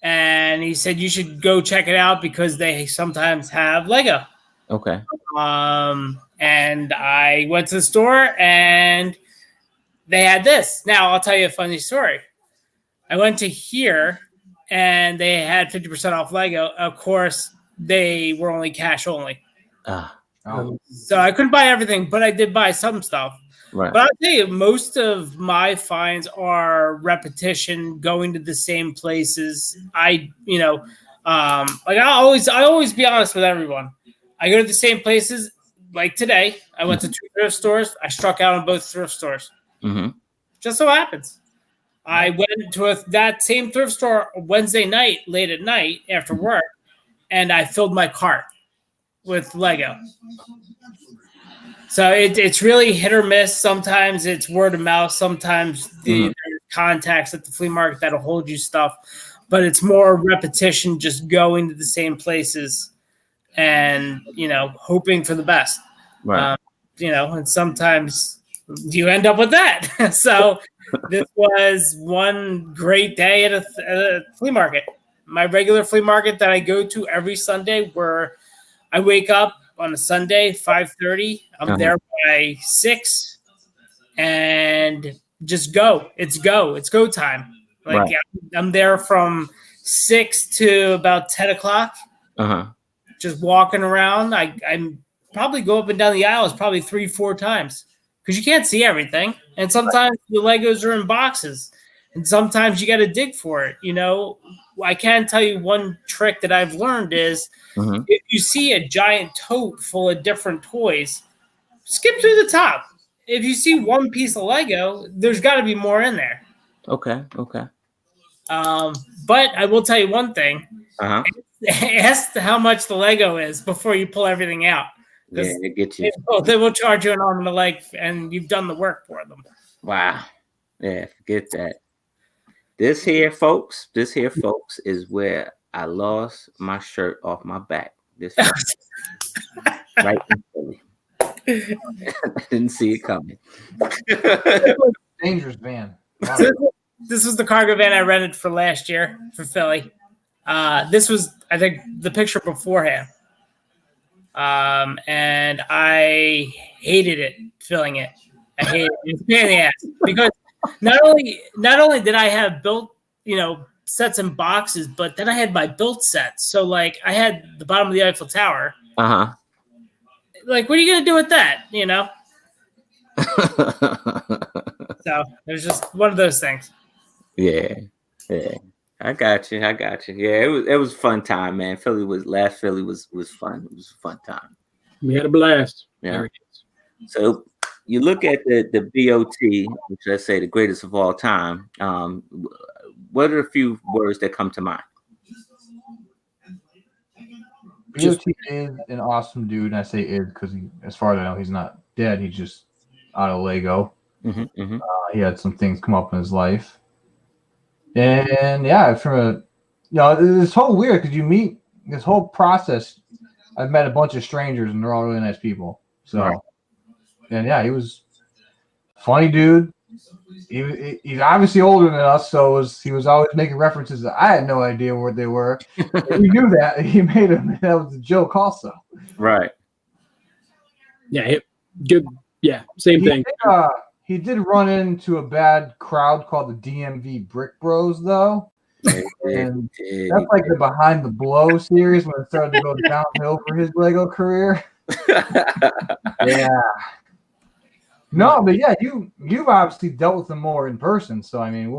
And he said you should go check it out because they sometimes have Lego. Okay. And I went to the store and they had this. Now I'll tell you a funny story. I went to here and they had 50% off Lego. Of course, they were only cash only. So I couldn't buy everything, but I did buy some stuff. Right. But I'll tell you, most of my finds are repetition, going to the same places. Like I always be honest with everyone. I go to the same places. Like today, I went to 2 thrift stores. I struck out on both thrift stores. Mm-hmm. Just so happens. I went to that same thrift store Wednesday night, late at night after work, and I filled my cart with Lego. So it's really hit or miss. Sometimes it's word of mouth. Sometimes there's contacts at the flea market that'll hold you stuff. But it's more repetition, just going to the same places and, hoping for the best. Right. And sometimes you end up with that. So this was one great day at a flea market. My regular flea market that I go to every Sunday, where I wake up on a Sunday, 5:30. I'm there by 6, and just go. It's go time. Like I'm there from 6 to about 10 o'clock. Just walking around. I'm probably go up and down the aisles probably 3-4 times because you can't see everything, and sometimes the Legos are in boxes, and sometimes you got to dig for it. I can tell you one trick that I've learned is if you see a giant tote full of different toys, skip through the top. If you see one piece of Lego, there's got to be more in there. Okay. But I will tell you one thing. Ask how much the Lego is before you pull everything out. Yeah, it gets you. They will charge you an arm and a leg, and you've done the work for them. Wow. Yeah, forget that. This here, folks, is where I lost my shirt off my back. This right in Philly. I didn't see it coming. Dangerous van. This was the cargo van I rented for last year for Philly. This was, I think, the picture beforehand. And I hated it, filling it. I hated it. It's a pain in the ass because not only did I have built, sets and boxes, but then I had my built sets. So like I had the bottom of the Eiffel Tower. Like, what are you gonna do with that? So it was just one of those things. Yeah. I got you. Yeah, it was a fun time, man. Philly was fun. It was a fun time. We had a blast. Yeah. So you look at the BOT, which let's say the greatest of all time. What are a few words that come to mind? BOT is an awesome dude, and I say is because as far as I know, he's not dead. He's just out of Lego. He had some things come up in his life. And yeah, it's so weird because you meet this whole process. I've met a bunch of strangers and they're all really nice people. So, and yeah, he was a funny dude. He's obviously older than us, so he was always making references that I had no idea what they were. We knew that he made them. That was a joke, also. Right. Yeah. Good. Yeah. Same thing. He did run into a bad crowd called the DMV Brick Bros, though. And that's like the Behind the Blow series when it started to go downhill for his Lego career. Yeah. No, but yeah, you've obviously dealt with him more in person. So I mean,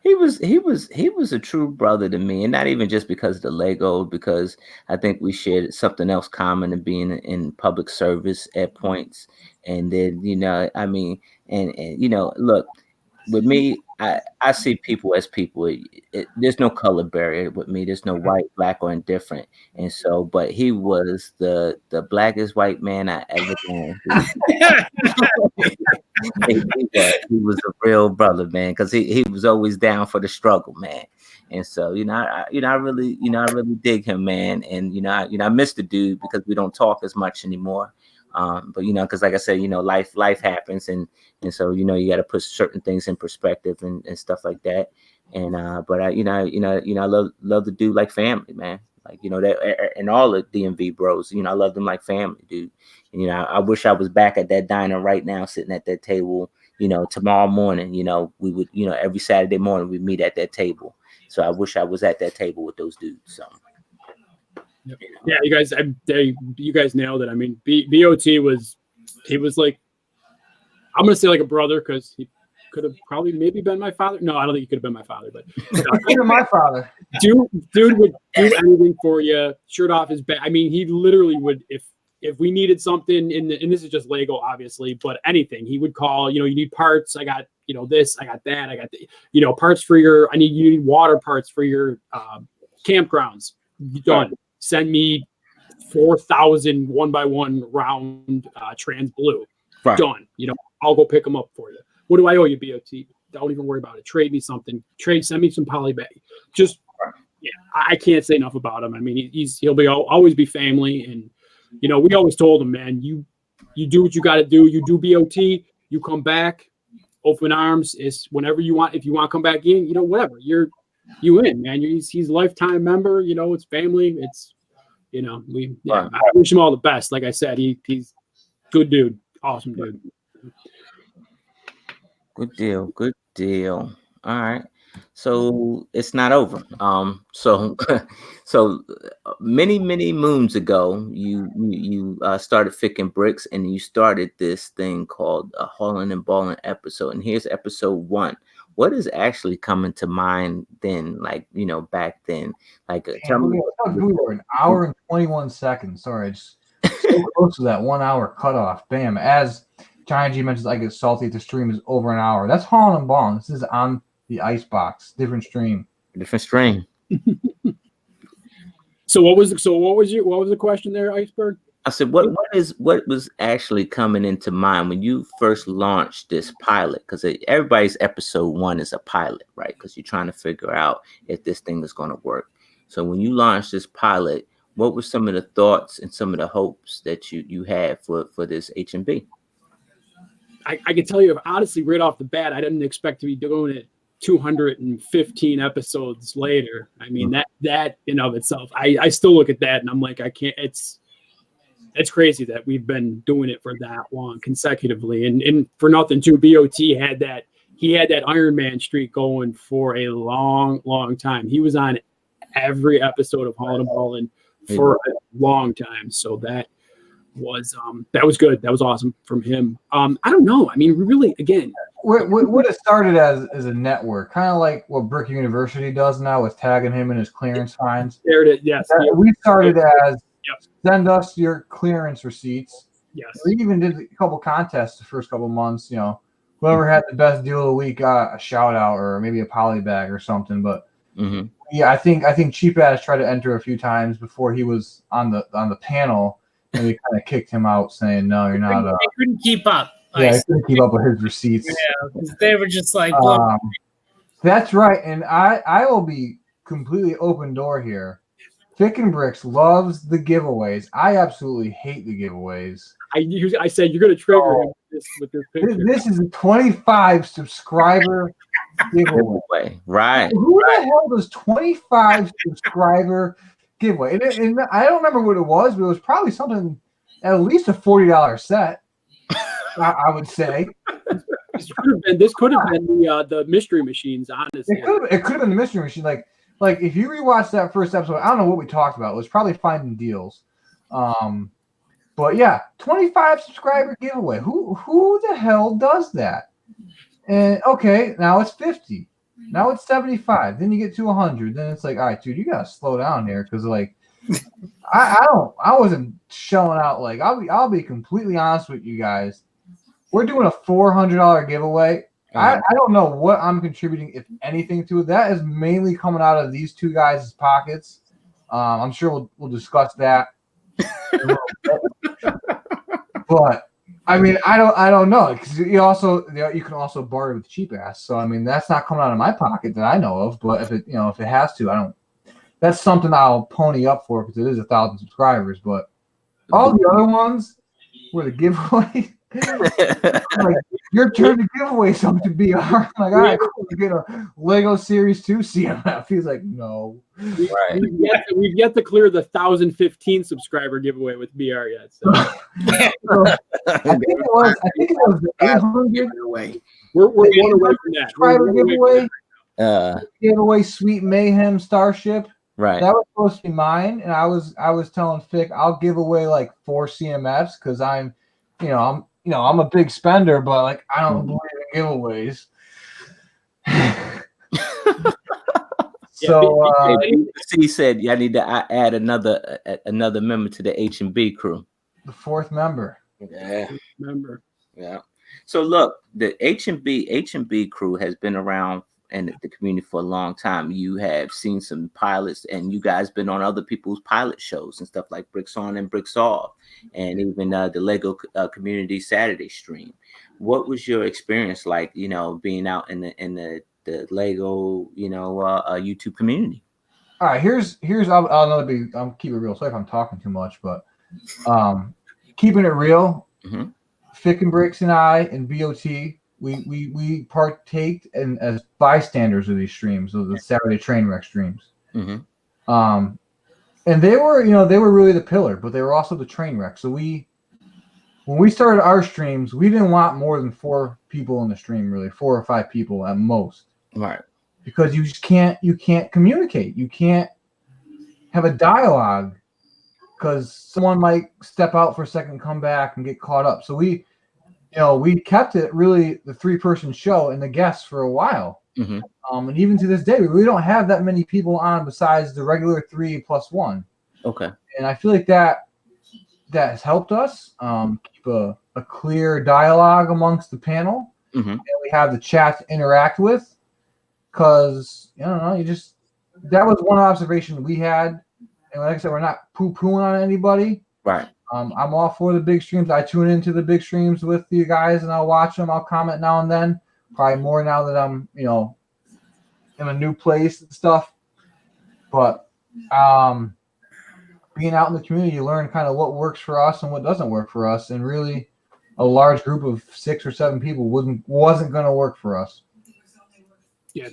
he was a true brother to me, and not even just because of the Lego, because I think we shared something else common in being in public service at points. And then I mean, and look, with me, I see people as people. There's no color barrier with me. There's no white, black, or indifferent. And so, but he was the blackest white man I ever known. He was a real brother, man, because he was always down for the struggle, man. And so, I really dig him, man. And I miss the dude because we don't talk as much anymore. But because like I said, life happens, and so you got to put certain things in perspective and stuff like that. And but I love the dude like family, man. Like that, and all the DMV bros, I love them like family, dude. And I wish I was back at that diner right now, sitting at that table. Tomorrow morning, we would, every Saturday morning we meet at that table. So I wish I was at that table with those dudes. So. Yeah, you guys nailed it. I mean, BOT was like, I'm gonna say like a brother, because he could have probably maybe been my father. No, I don't think he could have been my father, but even my father. Dude would do anything for you, shirt off his back. I mean, he literally would, if we needed something and this is just Lego, obviously, but anything, he would call. You need parts. I got this. I got that. I got the parts for you need water parts for your campgrounds. Done. Send me 4,000 1x1 round trans blue. Right. Done. I'll go pick them up for you. What do I owe you, BOT? Don't even worry about it. Trade me something. Send me some poly bag. Just, yeah, I can't say enough about him. I mean, he'll always be family. And, we always told him, man, you do what you got to do. You do BOT, you come back, open arms. It's whenever you want. If you want to come back in, whatever. You in, man. He's a lifetime member. It's family. It's, I wish him all the best. Like I said, he's good dude. Awesome dude. Good deal. All right. So it's not over. So many moons ago, you started Ficking Bricks, and you started this thing called a Haulin' and Ballin' episode. And here's episode 1. What is actually coming to mind then? Like back then, like tell me. An hour and 21 seconds. Sorry, it's so close to that 1 hour cutoff. Bam. As Giant G mentions, I get salty if the stream is over an hour. That's Haulin' and Ballin'. This is on the Icebox, different stream. So what was the question there, Iceberg? I said, what was actually coming into mind when you first launched this pilot? Because everybody's episode 1 is a pilot, right? Because you're trying to figure out if this thing is going to work. So when you launched this pilot, what were some of the thoughts and some of the hopes that you had for this H&B? I can tell you, honestly, right off the bat, I didn't expect to be doing it 215 episodes later. I mean, that in of itself, I still look at that and I'm like, I can't. It's crazy that we've been doing it for that long consecutively. And for nothing too, BOT had that Iron Man streak going for a long, long time. He was on every episode of Haulin' and Ballin' for a long time. So that was good. That was awesome from him. I don't know. I mean, really, again, what it started as a network, kind of like what Brick University does now with tagging him in his clearance fines. There it is. Yes. We started as send us your clearance receipts. Yes. We even did a couple contests the first couple months. Whoever had the best deal of the week got a shout out or maybe a poly bag or something. But yeah, I think Cheap Ass tried to enter a few times before he was on the panel, and we kind of kicked him out, saying, "No, you're not." They couldn't keep up. Yeah, he couldn't keep up with his receipts. Yeah, because they were just like. That's right, and I will be completely open door here. Ficking Bricks loves the giveaways. I absolutely hate the giveaways. I said you're going to trigger him with this picture. This is a 25 subscriber giveaway. Right. Who the hell does 25 subscriber giveaway? And I don't remember what it was, but it was probably something at least a $40 set. I would say. This could have been the mystery machines. Honestly, it could have been the mystery machine. Like if you rewatch that first episode, I don't know what we talked about. It was probably finding deals. But yeah, 25 subscriber giveaway. Who the hell does that? And okay, now it's 50. Now it's 75. Then you get to 100. Then it's like, all right, dude, you gotta slow down here because like I wasn't showing out. Like I'll be completely honest with you guys. We're doing a $400 giveaway. I don't know what I'm contributing, if anything, to it. That is mainly coming out of these two guys' pockets. I'm sure we'll discuss that. But I mean, I don't know, because you can also barter with cheap ass. So I mean, that's not coming out of my pocket that I know of. But if it has to, I don't. That's something I'll pony up for because it is 1,000 subscribers. But all the other ones were the giveaway. Like, your turn to give away something to BR. I'm like, all right, cool. You get a Lego Series 2 CMF. He's like, no. Right. We've yet to clear the 1,015 subscriber giveaway with BR yet. So. I think it was the 800 away. We're one away from that. Subscriber giveaway. Gave away Sweet Mayhem Starship. Right. That was supposed to be mine, and I was telling Fick I'll give away like 4 CMFs because I'm a big spender, but like I don't believe in giveaways. So he said, "I need to add another member to the H&B crew." The 4th member. Yeah. Member. Yeah. So look, the H&B crew has been around in the community for a long time. You have seen some pilots, and you guys been on other people's pilot shows and stuff like Bricks On and Bricks Off, and even the Lego Community Saturday stream. What was your experience like? Being out in the Lego YouTube community. All right, here's I'll keep it real. Sorry if I'm talking too much, but keeping it real. Mm-hmm. Fick and Bricks and I and BOT. We partaked as bystanders of these streams, of the Saturday train wreck streams. Mm-hmm. And they were really the pillar, but they were also the train wreck. So when we started our streams, we didn't want more than 4 people in the stream, really 4 or 5 people at most. Right. Because you can't communicate. You can't have a dialogue because someone might step out for a second, come back, and get caught up. So we kept it really the 3-person show and the guests for a while. Mm-hmm. And even to this day, we really don't have that many people on besides the regular 3 plus 1. Okay. And I feel like that has helped us keep a clear dialogue amongst the panel. Mm-hmm. And we have the chat to interact with because, that was one observation we had. And like I said, we're not poo-pooing on anybody. Right. I'm all for the big streams. I tune into the big streams with you guys, and I'll watch them. I'll comment now and then. Probably more now that I'm, in a new place and stuff. But being out in the community, you learn kind of what works for us and what doesn't work for us. And really, a large group of 6 or 7 people wasn't going to work for us. Yeah,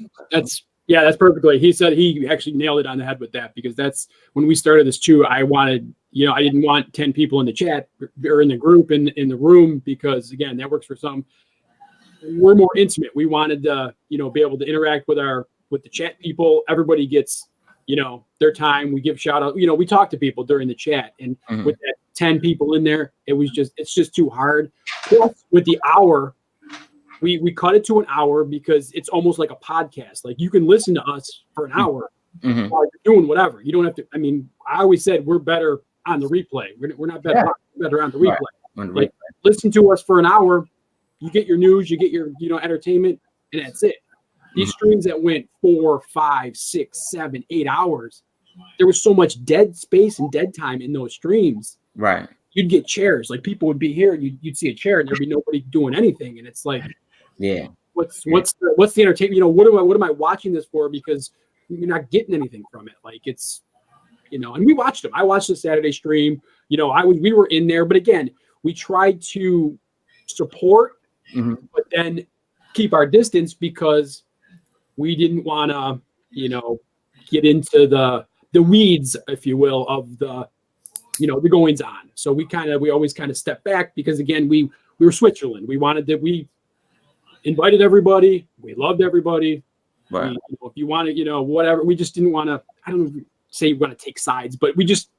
that's perfectly. He said he actually nailed it on the head with that, because that's when we started this too. I wanted, I didn't want 10 people in the chat or in the group in the room, because again, that works for some. We're more intimate. We wanted to, be able to interact with the chat people. Everybody gets, their time. We give shout out. We talk to people during the chat, and with that 10 people in there, it's just too hard. Plus, with the hour, we cut it to an hour because it's almost like a podcast. Like, you can listen to us for an hour while you're doing whatever. You don't have to. I mean, I always said we're better on the replay. We're not better. We're better on the replay. Right. Like, listen to us for an hour. You get your news, you get your entertainment, and that's it. These streams that went 4, 5, 6, 7, 8 hours, there was so much dead space and dead time in those streams. Right. You'd get chairs. Like, people would be here, and you'd see a chair, and there'd be nobody doing anything. And it's like, yeah, what's the entertainment? What am I watching this for? Because you're not getting anything from it. Like, it's, and we watched them. I watched the Saturday stream. We were in there, but again, we tried to support, but then keep our distance, because we didn't want to, get into the weeds, if you will, of the goings on. So we always kind of step back, because again, we were Switzerland. We wanted that invited everybody. We loved everybody. Right. If you want to, whatever. We just didn't want to. I don't know, say we're going to take sides, but we just,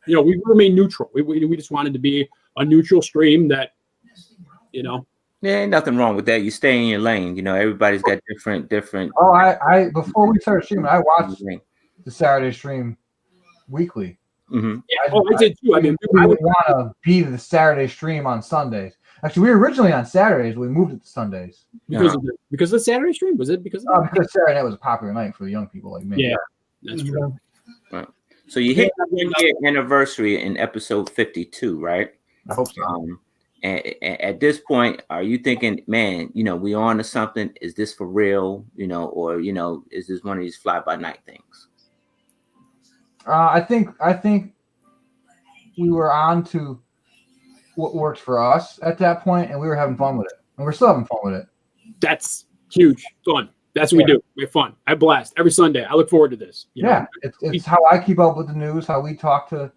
we remain neutral. We just wanted to be a neutral stream that, Yeah, ain't nothing wrong with that. You stay in your lane. Everybody's got different. Oh, I before we started streaming, I watched the Saturday stream weekly. Mm-hmm. Yeah, I did too. I mean, we would want to be the Saturday stream on Sundays. Actually, we were originally on Saturdays. We moved it to Sundays because of the Saturday stream. Was it because of because Saturday night was a popular night for the young people like me. Yeah, that's true. Right. So you hit the 1-year anniversary in episode 52, right? I hope so. And at this point, are you thinking, man, we on to something? Is this for real? Or is this one of these fly by night things? I think we were on to what worked for us at that point, and we were having fun with it, and we're still having fun with it. That's huge fun. That's what we do. We have fun. I blast every Sunday. I look forward to this. It's how I keep up with the news. How we talk to,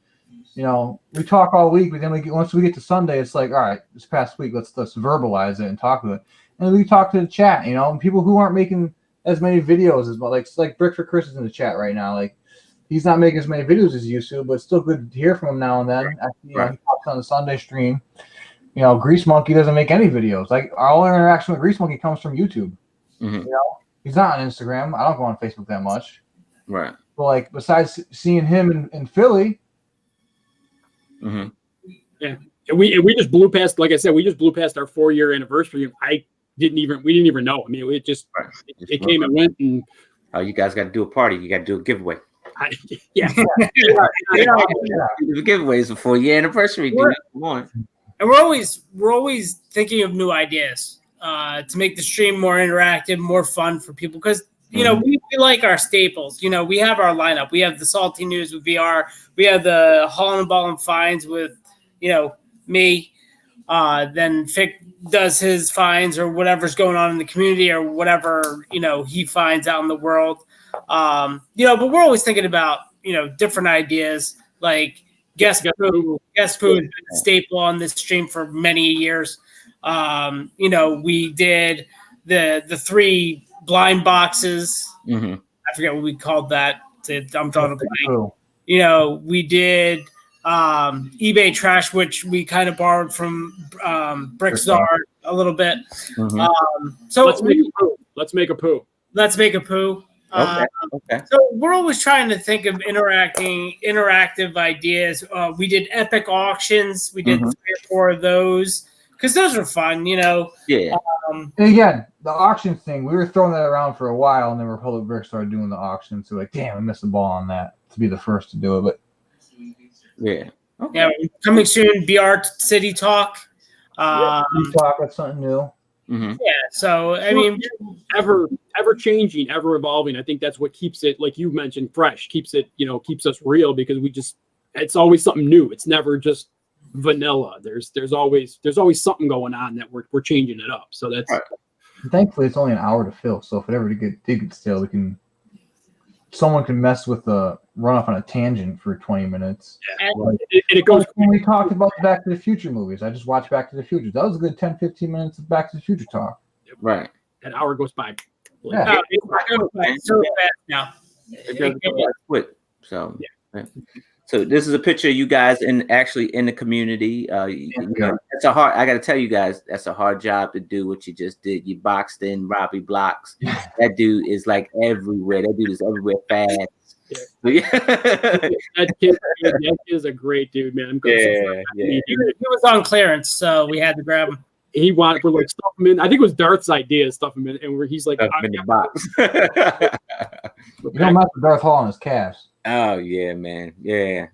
we talk all week, but then once we get to Sunday, it's like, all right, this past week, let's verbalize it and talk to it, and we talk to the chat. And people who aren't making as many videos as well, like Brick for Chris is in the chat right now, like. He's not making as many videos as he used to, but it's still good to hear from him now and then. He talks on the Sunday stream. Grease Monkey doesn't make any videos. Like our interaction with Grease Monkey comes from YouTube. Mm-hmm. He's not on Instagram. I don't go on Facebook that much. Right. But besides seeing him in Philly. Mm-hmm. Yeah, and we just blew past. Like I said, we just blew past our 4-year anniversary. We didn't even know. I mean, it just it came and went. And you guys got to do a party. You got to do a giveaway. Giveaways before your anniversary. Come on. And we're always thinking of new ideas to make the stream more interactive, more fun for people because we like our staples. We have our lineup. We have the Salty News with VR. We have the Hall and Ball and Finds with me. Then Fick does his finds or whatever's going on in the community or whatever he finds out in the world. But we're always thinking about different ideas like guest food. Guest food has been a staple on this stream for many years. We did the 3 blind boxes. Mm-hmm. I forget what we called that. I'm drawing a blank. We did eBay trash, which we kind of borrowed from Brickstar a little bit. Mm-hmm. So let's make a poo. Let's make a poo. Okay. So we're always trying to think of interactive ideas. We did epic auctions. We did 3 or 4 of those because those are fun, Yeah. And again, the auction thing, we were throwing that around for a while, and then Republic Brick started doing the auction. So damn, I missed the ball on that to be the first to do it. But yeah, okay. Yeah, coming soon, BR City Talk. That's something new. Mm-hmm. Yeah, so I mean, ever changing, ever evolving. I think that's what keeps it, like you mentioned, fresh. Keeps it, keeps us real because it's always something new. It's never just vanilla. There's always something going on that we're changing it up. So that's thankfully it's only an hour to fill. So if it ever did get stale, someone can mess with the run off on a tangent for 20 minutes. Yeah. And it goes when we talked about the Back to the Future movies. I just watched Back to the Future. That was a good 10-15 minutes of Back to the Future talk. Right. An hour goes by. Yeah. It's so fast now. It does go quick. So yeah. So this is a picture of you guys in the community. That's a hard. I got to tell you guys, that's a hard job to do. What you just did, you boxed in Robbie Blocks. That dude is like everywhere. That dude is everywhere fast. Yeah. that kid is a great dude, man. He was on clearance, so we had to grab him. We're like stuff him in. I think it was Darth's idea to stuff him in, and he's like, in the box. You don't mess with Darth Hall on his calves. Oh yeah, man. Yeah.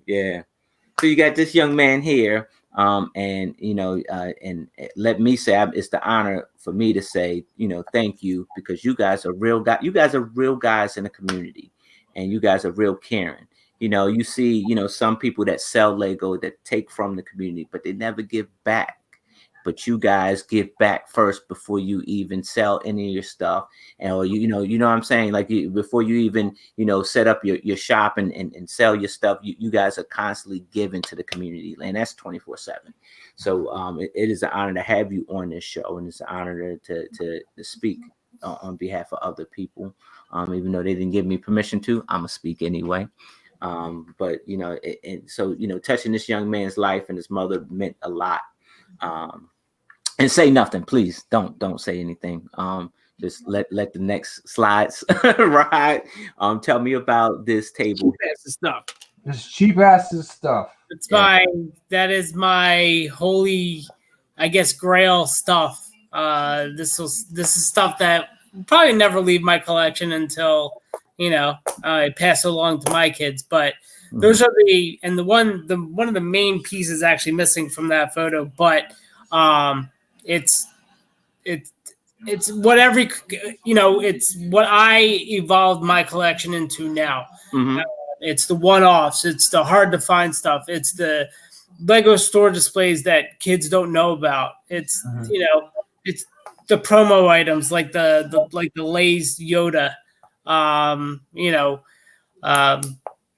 So you got this young man here, and let me say, it's the honor for me to say, thank you because you guys are real guys. You guys are real guys in the community, and you guys are real caring. You see, some people that sell Lego that take from the community, but they never give back. but you guys give back first before you even sell any of your stuff, and or you know what I'm saying, like before you even set up your shop and sell your stuff, you guys are constantly giving to the community, and that's 24/7. So it is an honor to have you on this show, and it's an honor to speak on behalf of other people. Even though they didn't give me permission to, I'm gonna speak anyway. But so touching this young man's life and his mother meant a lot. And say nothing, please. Don't say anything. Just let the next slides ride. Tell me about this table. Stuff. This cheap ass stuff. That is my holy, I guess, grail stuff. This is stuff that will probably never leave my collection until I pass it along to my kids. But those are one of the main pieces actually missing from that photo. But it's what it's what I evolved my collection into now. Mm-hmm. It's the one-offs. It's the hard-to-find stuff. It's the Lego store displays that kids don't know about. It's it's the promo items like the Lay's Yoda.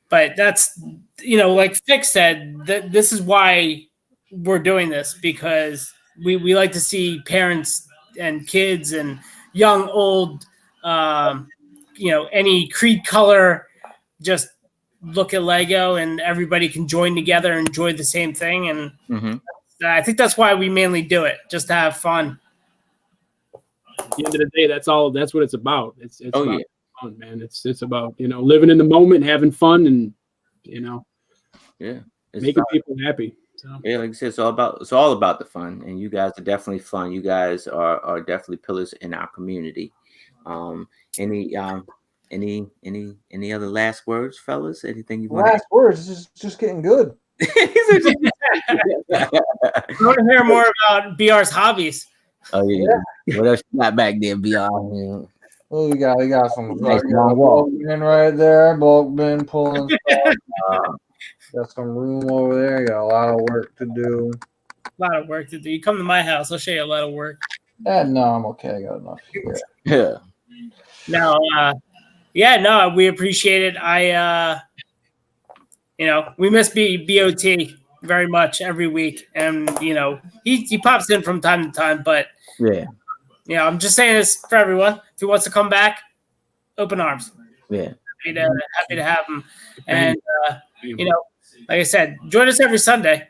But that's like Vic said, this is why we're doing this, because we like to see parents and kids and young, old, any creed color, just look at Lego and everybody can join together and enjoy the same thing. And I think that's why we mainly do it, just to have fun. At the end of the day, that's what it's about. It's about fun, man. It's about living in the moment, having fun, and making people happy. So. Yeah, like I said, it's all about the fun, and you guys are definitely fun. You guys are definitely pillars in our community. Any other last words, fellas? Anything you want? Last words? It's just getting good. I want to hear more about BR's hobbies. Oh yeah. What else you got back there, BR? Oh, we got some nice bulk bin right there. Bulk bin pulling stuff. Got some room over there. Got a lot of work to do. A lot of work to do. You come to my house, I'll show you a lot of work. No, I'm okay. I got enough here. Yeah. No, we appreciate it. We miss BOT very much every week, and he pops in from time to time, but I'm just saying this for everyone. If he wants to come back, open arms. Yeah. Happy to have him. And like I said, join us every Sunday.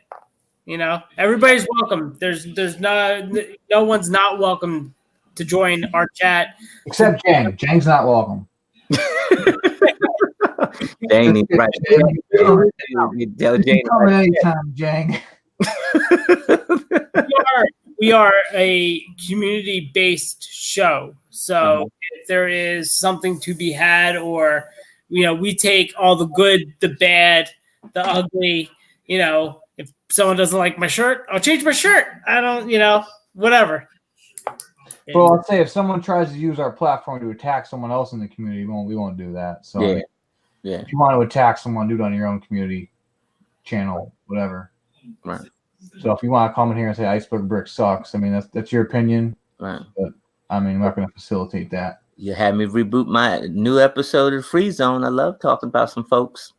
Everybody's welcome. There's no one's not welcome to join our chat. Except Jang. Jang's not welcome. Jang needs right. Tell Jang coming anytime, Jang. We are a community-based show. So if there is something to be had, or we take all the good, the bad, the ugly. If someone doesn't like my shirt, I'll change my shirt. I don't, whatever. Well, I'd say if someone tries to use our platform to attack someone else in the community, we won't do that. So if you want to attack someone, do it on your own community channel, whatever. Right. So if you want to come in here and say Iceberg Bricks sucks, that's your opinion. Right. But I'm not going to facilitate that. You had me reboot my new episode of Free Zone. I love talking about some folks.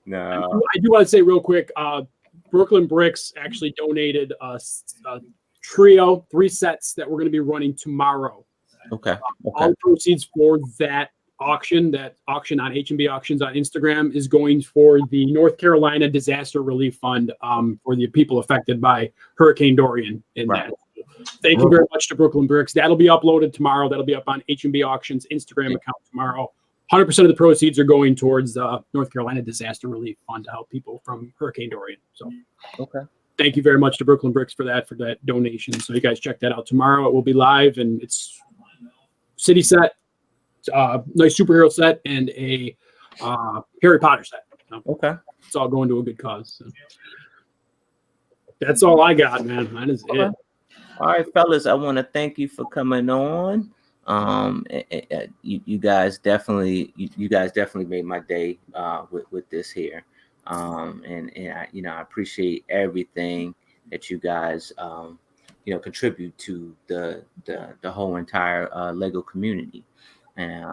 No. I do want to say real quick, Brooklyn Bricks actually donated a trio, 3 sets that we're going to be running tomorrow. Okay. All the proceeds for that auction on H&B Auctions on Instagram is going for the North Carolina Disaster Relief Fund for the people affected by Hurricane Dorian. Thank you very much to Brooklyn Bricks. That'll be uploaded tomorrow. That'll be up on H&B Auctions Instagram account tomorrow. 100% of the proceeds are going towards the North Carolina Disaster Relief Fund to help people from Hurricane Dorian. So, thank you very much to Brooklyn Bricks for that donation. So you guys check that out tomorrow. It will be live, and it's city set, nice superhero set, and a Harry Potter set. So it's all going to a good cause. So. That's all I got, man. That is it. All right, fellas, I want to thank you for coming on. You guys definitely made my day with this here. And I, I appreciate everything that you guys contribute to the whole entire Lego community. And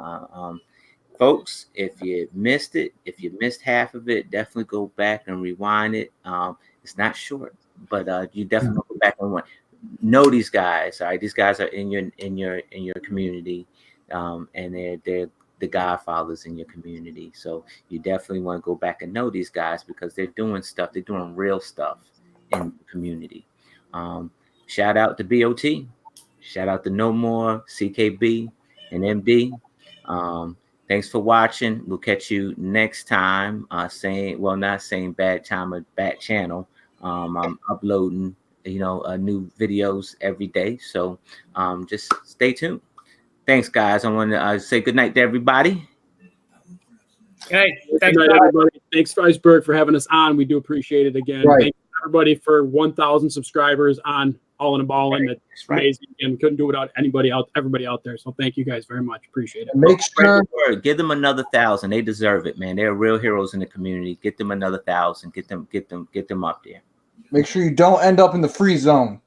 folks, if you missed it, if you missed half of it, definitely go back and rewind it. It's not short, but you definitely go back and know these guys. All right, these guys are in your community, and they're the godfathers in your community. So you definitely want to go back and know these guys because they're doing stuff. They're doing real stuff in the community. Shout out to BOT. Shout out to No More, CKB, and MD. Thanks for watching. We'll catch you next time. Not saying bad time or bad channel. I'm uploading, new videos every day. So just stay tuned. Thanks, guys. I want to say good night to everybody. Okay. Thanks, good night, everybody. Thanks, Iceberg, for having us on. We do appreciate it again. Right. Thanks, everybody, for 1,000 subscribers on All in a Ballin'. That's amazing. And couldn't do it without everybody out there. So thank you guys very much. Appreciate it. Make sure give them another 1,000. They deserve it, man. They're real heroes in the community. Get them another 1,000. Get them up there. Make sure you don't end up in the free zone.